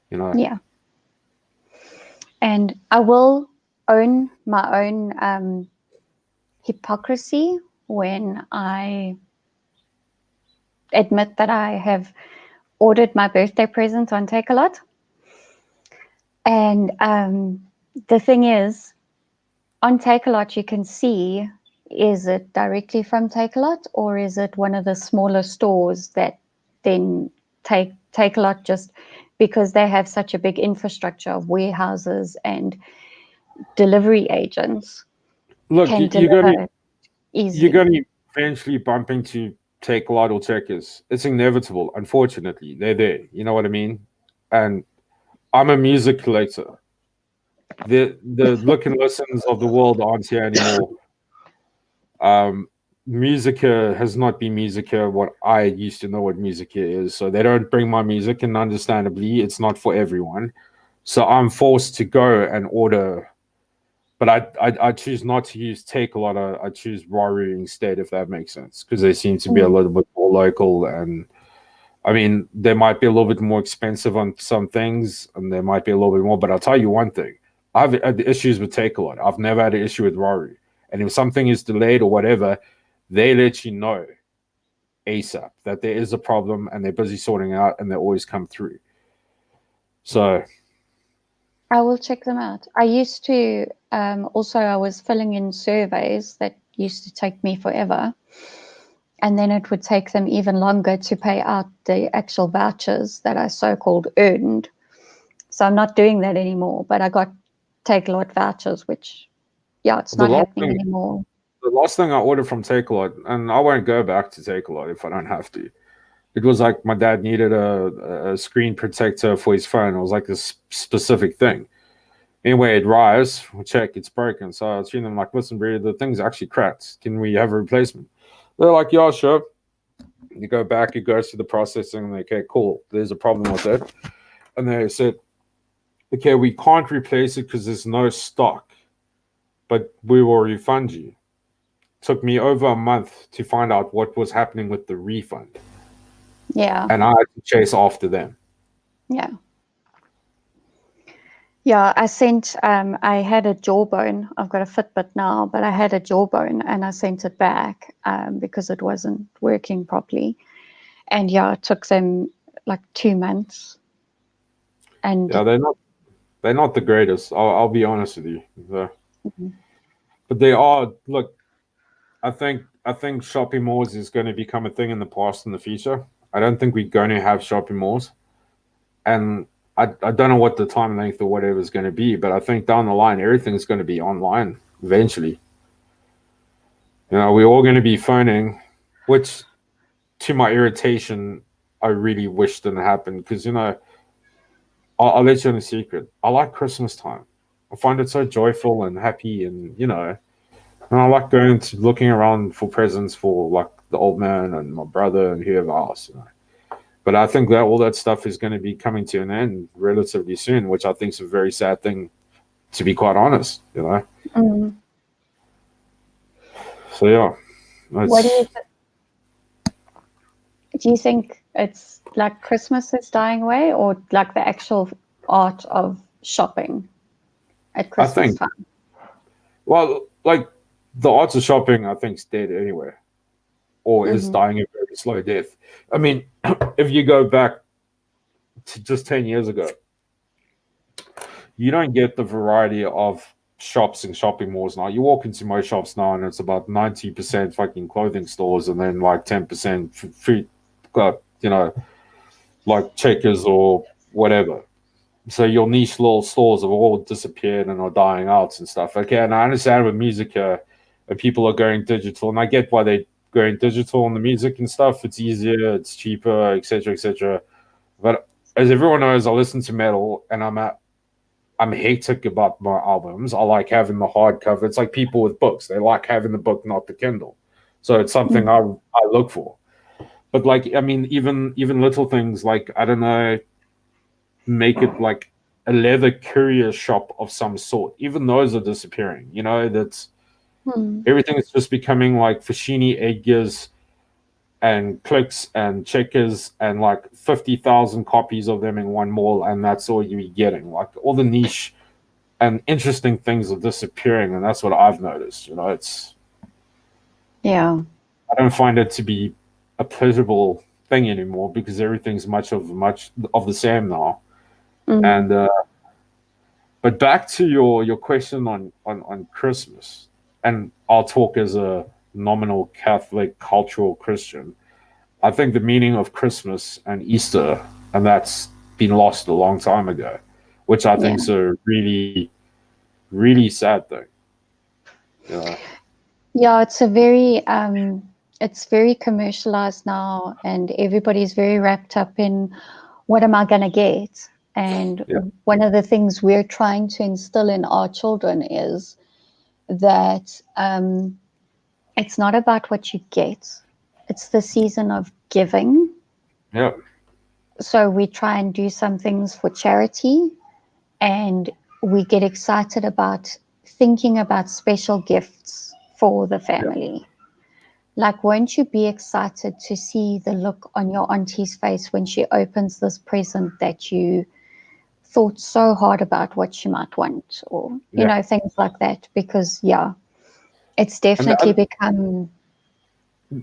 You know? Yeah. And I will own my own hypocrisy when I admit that I have ordered my birthday present on Takealot. And the thing is, on Takealot, you can see, is it directly from Takealot, or is it one of the smaller stores that then Takealot, just because they have such a big infrastructure of warehouses and delivery agents, Look, can you're deliver going to easily. eventually bump into Takealot or Checkers. It's inevitable. Unfortunately, they're there. You know what I mean? And I'm a music collector. The look and listens of the world aren't here anymore. Musica has not been Musica what I used to know what Musica is. So they don't bring my music, and understandably, it's not for everyone. So I'm forced to go and order. But I choose not to use Takealot. I choose Raru instead, if that makes sense, because they seem to be a little bit more local. And I mean, they might be a little bit more expensive on some things, and there might be a little bit more. But I'll tell you one thing: I've had issues with Takealot. I've never had an issue with Raru. And if something is delayed or whatever, they let you know ASAP that there is a problem, and they're busy sorting it out, and they always come through. So I will check them out. I used to also, I was filling in surveys that used to take me forever. And then it would take them even longer to pay out the actual vouchers that I so-called earned. So I'm not doing that anymore, but I got Takealot vouchers, which, yeah, it's not happening anymore. The last thing I ordered from Takealot, and I won't go back to Takealot if I don't have to. It was like my dad needed a screen protector for his phone. It was like this specific thing. Anyway, it arrives, we check, it's broken. So I was treating them like, listen, bro, the thing's actually cracked. Can we have a replacement? They're like, yeah, sure. You go back, it goes through the processing, and they, okay, cool. There's a problem with it. And they said, okay, we can't replace it because there's no stock, but we will refund you. Took me over a month to find out what was happening with the refund. Yeah. And I had to chase after them. Yeah. Yeah, I sent, I had a Jawbone. I've got a Fitbit now, but I had a Jawbone and I sent it back because it wasn't working properly. And yeah, it took them like 2 months. And yeah, they're not the greatest. I'll be honest with you. But they are. Look, I think shopping malls is going to become a thing in the past and the future. I don't think we're going to have shopping malls, and I don't know what the time length or whatever is going to be, but I think down the line everything's going to be online eventually. You know, we're all going to be phoning, which, to my irritation, I really wish didn't happen because, you know, I'll let you in a secret. I like Christmas time. I find it so joyful and happy, and you know, and I like going to looking around for presents for like the old man and my brother and whoever else. You know. But I think that all that stuff is going to be coming to an end relatively soon, which I think is a very sad thing, to be quite honest. You know. So yeah. what do you think it's like Christmas is dying away, or like the actual art of shopping at Christmas time? Well, like the art of shopping, I think, is dead anyway, or is dying a very slow death. I mean, if you go back to just 10 years ago, you don't get the variety of shops and shopping malls now. You walk into most shops now, and it's about 90% fucking clothing stores, and then like 10% food, you know, like Checkers or whatever. So your niche little stores have all disappeared and are dying out and stuff. Okay, and I understand with music, people are going digital, and I get why they're going digital on the music and stuff. It's easier, it's cheaper, etc., etc. But as everyone knows, I listen to metal, and I'm hectic about my albums. I like having the hardcover. It's like people with books; they like having the book, not the Kindle. So it's something I look for. But like, I mean, even little things like, I don't know, make it like a leather courier shop of some sort. Even those are disappearing. You know, that's everything is just becoming like Fashini Edgars and Clicks and Checkers and like 50,000 copies of them in one mall, and that's all you're getting. Like all the niche and interesting things are disappearing, and that's what I've noticed. You know, it's I don't find it to be a pleasurable thing anymore because everything's much of the same now. And But back to your question on Christmas, and I'll talk as a nominal Catholic cultural Christian. I think the meaning of Christmas and Easter, and that's been lost a long time ago, which I think is a really, really sad thing. Yeah. Yeah, it's very commercialized now, and everybody's very wrapped up in what am I going to get? And one of the things we're trying to instill in our children is that it's not about what you get, it's the season of giving. Yeah. So we try and do some things for charity, and we get excited about thinking about special gifts for the family. Like, won't you be excited to see the look on your auntie's face when she opens this present that you thought so hard about what she might want, or, you know, things like that? Because, it's definitely become...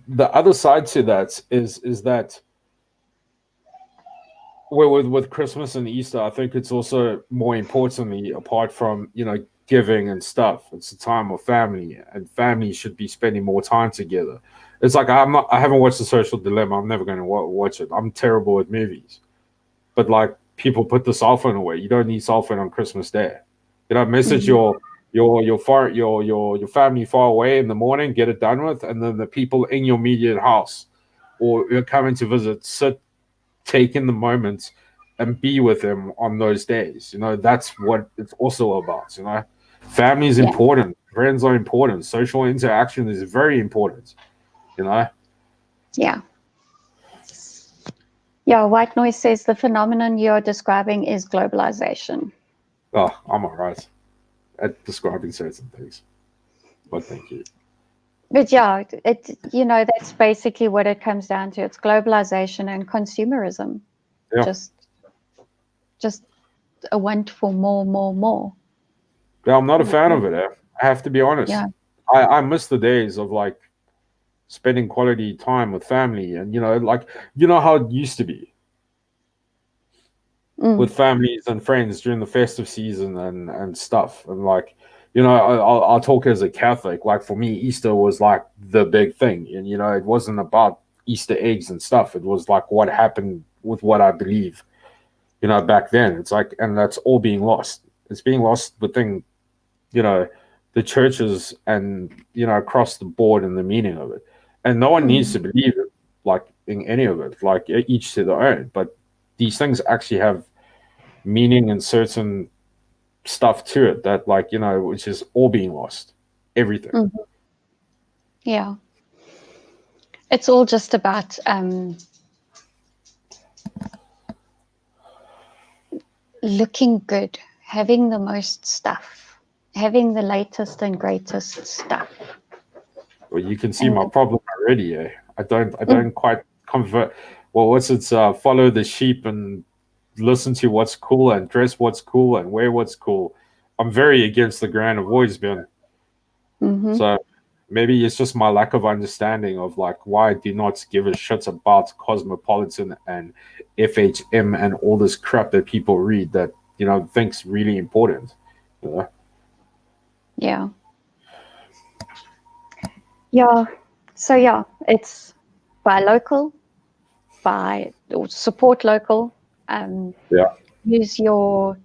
The other side to that is that with Christmas and Easter, I think it's also more importantly, apart from, you know, giving and stuff, it's a time of family, and families should be spending more time together. It's like I haven't watched The Social Dilemma. I'm never going to watch it. I'm terrible with movies, but like, people put the cell phone away. You don't need cell phone on Christmas Day. You know, message your family far away in the morning, get it done with, and then the people in your immediate house or you're coming to visit, take in the moments and be with them on those days. You know, that's what it's also about. You know, family is important, friends are important, social interaction is very important. You know. White Noise says the phenomenon you're describing is globalization. Oh, I'm all right at describing certain things, but thank you. But that's basically what it comes down to. It's globalization and consumerism. Just a want for more. Yeah, I'm not a fan of it. I have to be honest. Yeah. I miss the days of like spending quality time with family, and like how it used to be with families and friends during the festive season and stuff. And like, I'll talk as a Catholic. Like, for me, Easter was like the big thing, and it wasn't about Easter eggs and stuff. It was like what happened with what I believe, back then. It's like, and that's all being lost. It's being lost within, the churches and, across the board, and the meaning of it. And no one needs to believe it, like, in any of it, like, each to their own. But these things actually have meaning and certain stuff to it that, like, which is all being lost. Everything. Yeah. It's all just about looking good, having the most stuff, having the latest and greatest stuff. Well, you can see my problem already. I don't quite convert. Well, what's it? Follow the sheep and listen to what's cool and dress what's cool and wear what's cool. I'm very against the grain. I've always been. So maybe it's just my lack of understanding of like why I do not give a shit about Cosmopolitan and FHM and all this crap that people read that think's really important. Yeah. Yeah. So it's buy local, or support local. Use your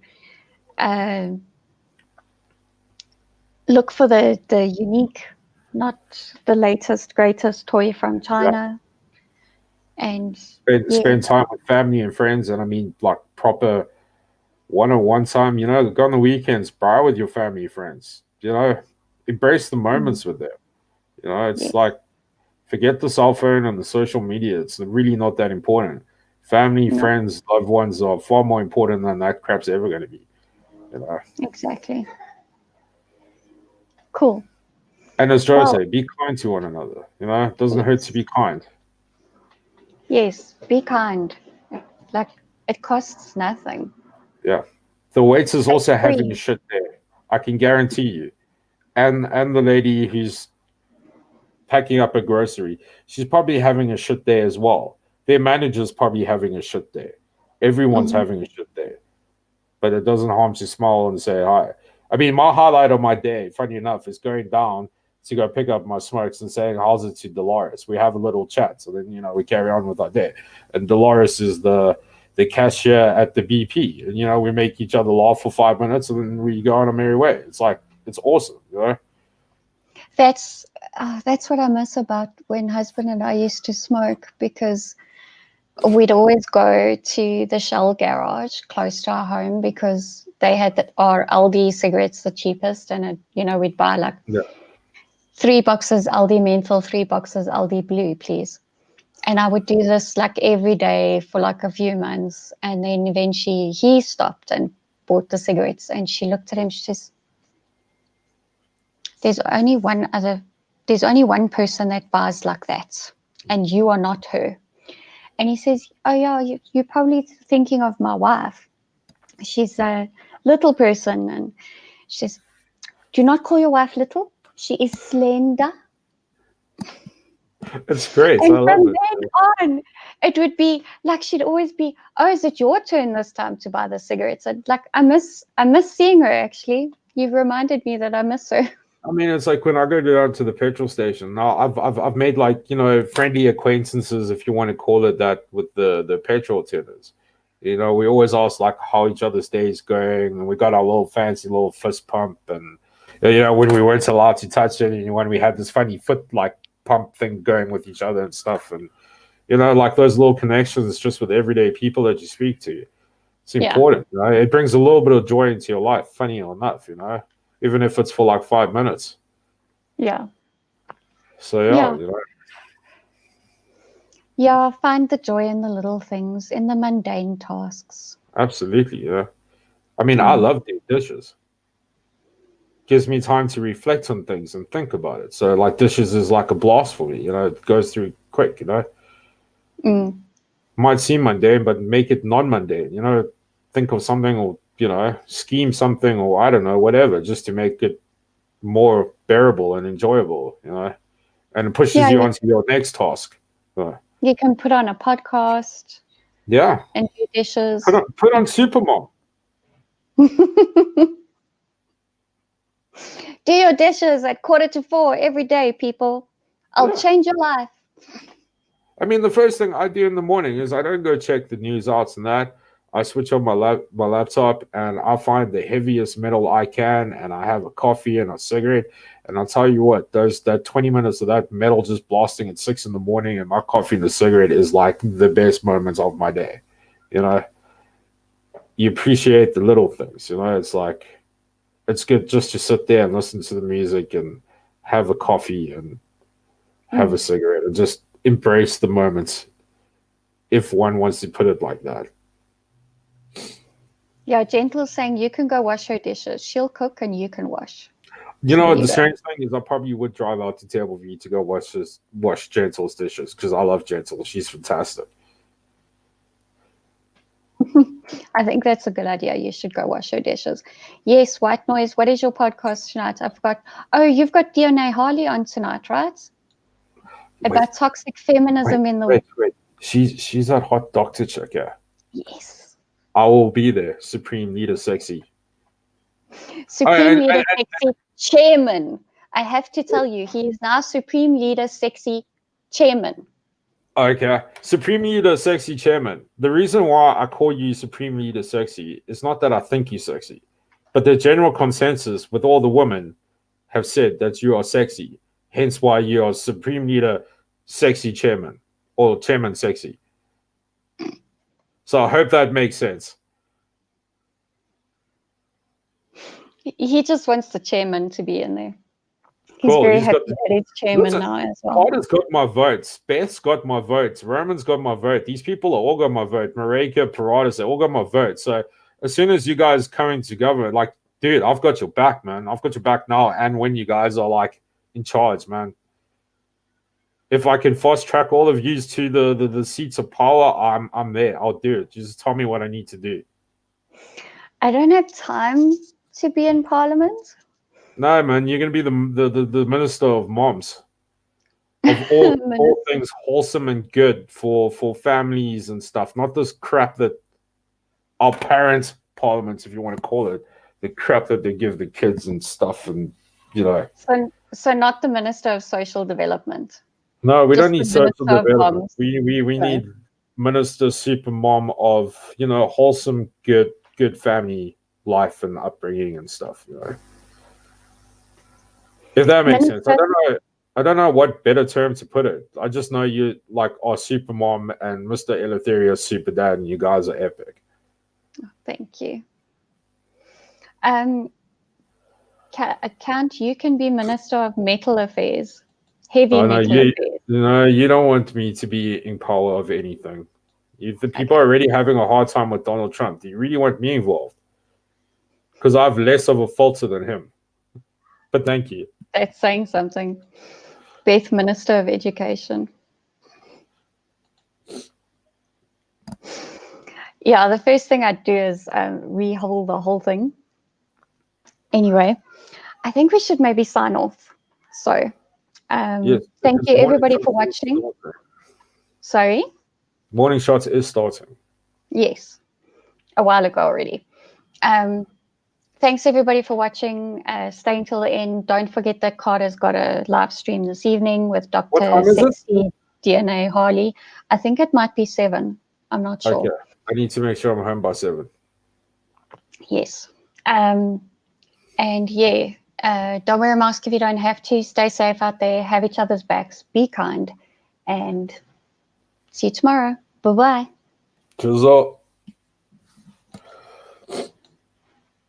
look for the unique, not the latest, greatest toy from China. And spend time with family and friends, and I mean like proper one-on-one time. Go on the weekends, buy with your family and friends. Embrace the moments with them. It's like, forget the cell phone and the social media. It's really not that important. Family, friends, loved ones are far more important than that crap's ever going to be. Exactly. Cool. And as Joe say, be kind to one another. It doesn't hurt to be kind. Yes, be kind. Like, it costs nothing. Yeah. The waiter's also having a shit there. I can guarantee you. And the lady who's packing up a grocery, she's probably having a shit day as well. Their manager's probably having a shit day. Everyone's having a shit day. but it doesn't harm to smile and say hi. I mean, my highlight of my day, funny enough, is going down to go pick up my smokes and saying how's it to Dolores. We have a little chat, so then we carry on with our day. And Dolores is the cashier at the BP, and we make each other laugh for 5 minutes, and then we go on our merry way. It's like it's awesome. That's what I miss about when husband and I used to smoke, because we'd always go to the Shell garage close to our home because they had our Aldi cigarettes the cheapest, and we'd buy like 3 boxes Aldi menthol, 3 boxes Aldi blue, please. And I would do this like every day for like a few months, and then eventually he stopped and bought the cigarettes, and she looked at him, she says, there's only one person that buys like that, and you are not her. And he says, oh yeah, you're probably thinking of my wife. She's a little person. And she says, do not call your wife little. She is slender. It's great. And I love from it. then on, it would be like she'd always be, oh, is it your turn this time to buy the cigarettes? I miss seeing her, actually. You've reminded me that I miss her. I mean, it's like when I go down to the petrol station. Now, I've made like friendly acquaintances, if you want to call it that, with the petrol tenders. We always ask like how each other's day is going, and we got our little fancy little fist pump, and when we weren't allowed to touch it, and when we had this funny foot like pump thing going with each other and stuff, and like those little connections just with everyday people that you speak to. It's important. It brings a little bit of joy into your life. Funny enough, even if it's for like 5 minutes. Yeah. So yeah, find the joy in the little things, in the mundane tasks. Absolutely, yeah. I mean, I love doing dishes. Gives me time to reflect on things and think about it. So like dishes is like a blast for me, it goes through quick, Might seem mundane, but make it non-mundane, think of something, or scheme something, or I don't know, whatever, just to make it more bearable and enjoyable, and it pushes you onto your next task. You can put on a podcast. Yeah. And do dishes. Put on Supermom. Do your dishes at 3:45 every day, people. I'll change your life. I mean, the first thing I do in the morning is I don't go check the news outs and that. I switch on my laptop, and I find the heaviest metal I can, and I have a coffee and a cigarette. And I'll tell you what, that 20 minutes of that metal just blasting at 6 in the morning, and my coffee and the cigarette is like the best moments of my day. You appreciate the little things. It's like, it's good just to sit there and listen to the music and have a coffee and have a cigarette and just embrace the moments, if one wants to put it like that. Yeah, Gentle's saying you can go wash her dishes. She'll cook and you can wash. The strange thing is I probably would drive out to Tableview to go wash Gentle's dishes, because I love Gentle. She's fantastic. I think that's a good idea. You should go wash your dishes. Yes, White Noise, what is your podcast tonight? I forgot. Oh, you've got Dionne Harley on tonight, right? About toxic feminism in the world. Wait. She's that hot doctor chick, yeah. Yes. I will be there. Supreme Leader Sexy. Supreme Leader Sexy Chairman. I have to tell you, he is now Supreme Leader Sexy Chairman. Okay. Supreme Leader Sexy Chairman. The reason why I call you Supreme Leader Sexy is not that I think you're sexy, but the general consensus with all the women have said that you are sexy. Hence why you are Supreme Leader Sexy Chairman, or Chairman Sexy. So I hope that makes sense. He just wants the chairman to be in there. He's Cool. very happy that he's chairman now as well. Carter's got my votes. Beth's got my votes. Roman's got my vote. These people are all got my vote. Mareka, Paratus, they all got my vote. So as soon as you guys come into government, like, dude, I've got your back, man. I've got your back now, and when you guys are like in charge, man. If I can fast track all of you to the seats of power, I'm there. I'll do it. Just tell me what I need to do. I don't have time to be in Parliament. No, man, you're gonna be the minister of moms, of all things wholesome and good for families and stuff. Not this crap that our parents parliaments, if you want to call it, the crap that they give the kids and stuff, and you know. So not the Minister of Social Development. No, we Just don't need the social Minister of development. Moms. We Right. need Minister Super Mom of, you know, wholesome, good family life and upbringing and stuff, you know. If that makes sense. I don't know what better term to put it. I just know you like are Super Mom and Mr. Eleutheria Super Dad, and you guys are epic. Thank you. Count, you can be Minister of Metal Affairs. Heavy metal affairs. No, you don't want me to be in power of anything. If the people are already having a hard time with Donald Trump, do you really want me involved? Because I have less of a filter than him. But thank you. That's saying something. Beth, Minister of Education. Yeah, the first thing I'd do is rehold the whole thing. Anyway, I think we should maybe sign off. So, Yes, thank you everybody for watching. Sorry? Morning Shots is starting. Yes, a while ago already. Thanks everybody for watching. Stay until the end. Don't forget that Carter's got a live stream this evening with Dr. Sexy DNA Harley. I think it might be 7. I'm not sure. Okay. I need to make sure I'm home by 7. Yes. And yeah, don't wear a mask if you don't have to. Stay safe out there. Have each other's backs. Be kind. And see you tomorrow. Bye-bye. Cheers up.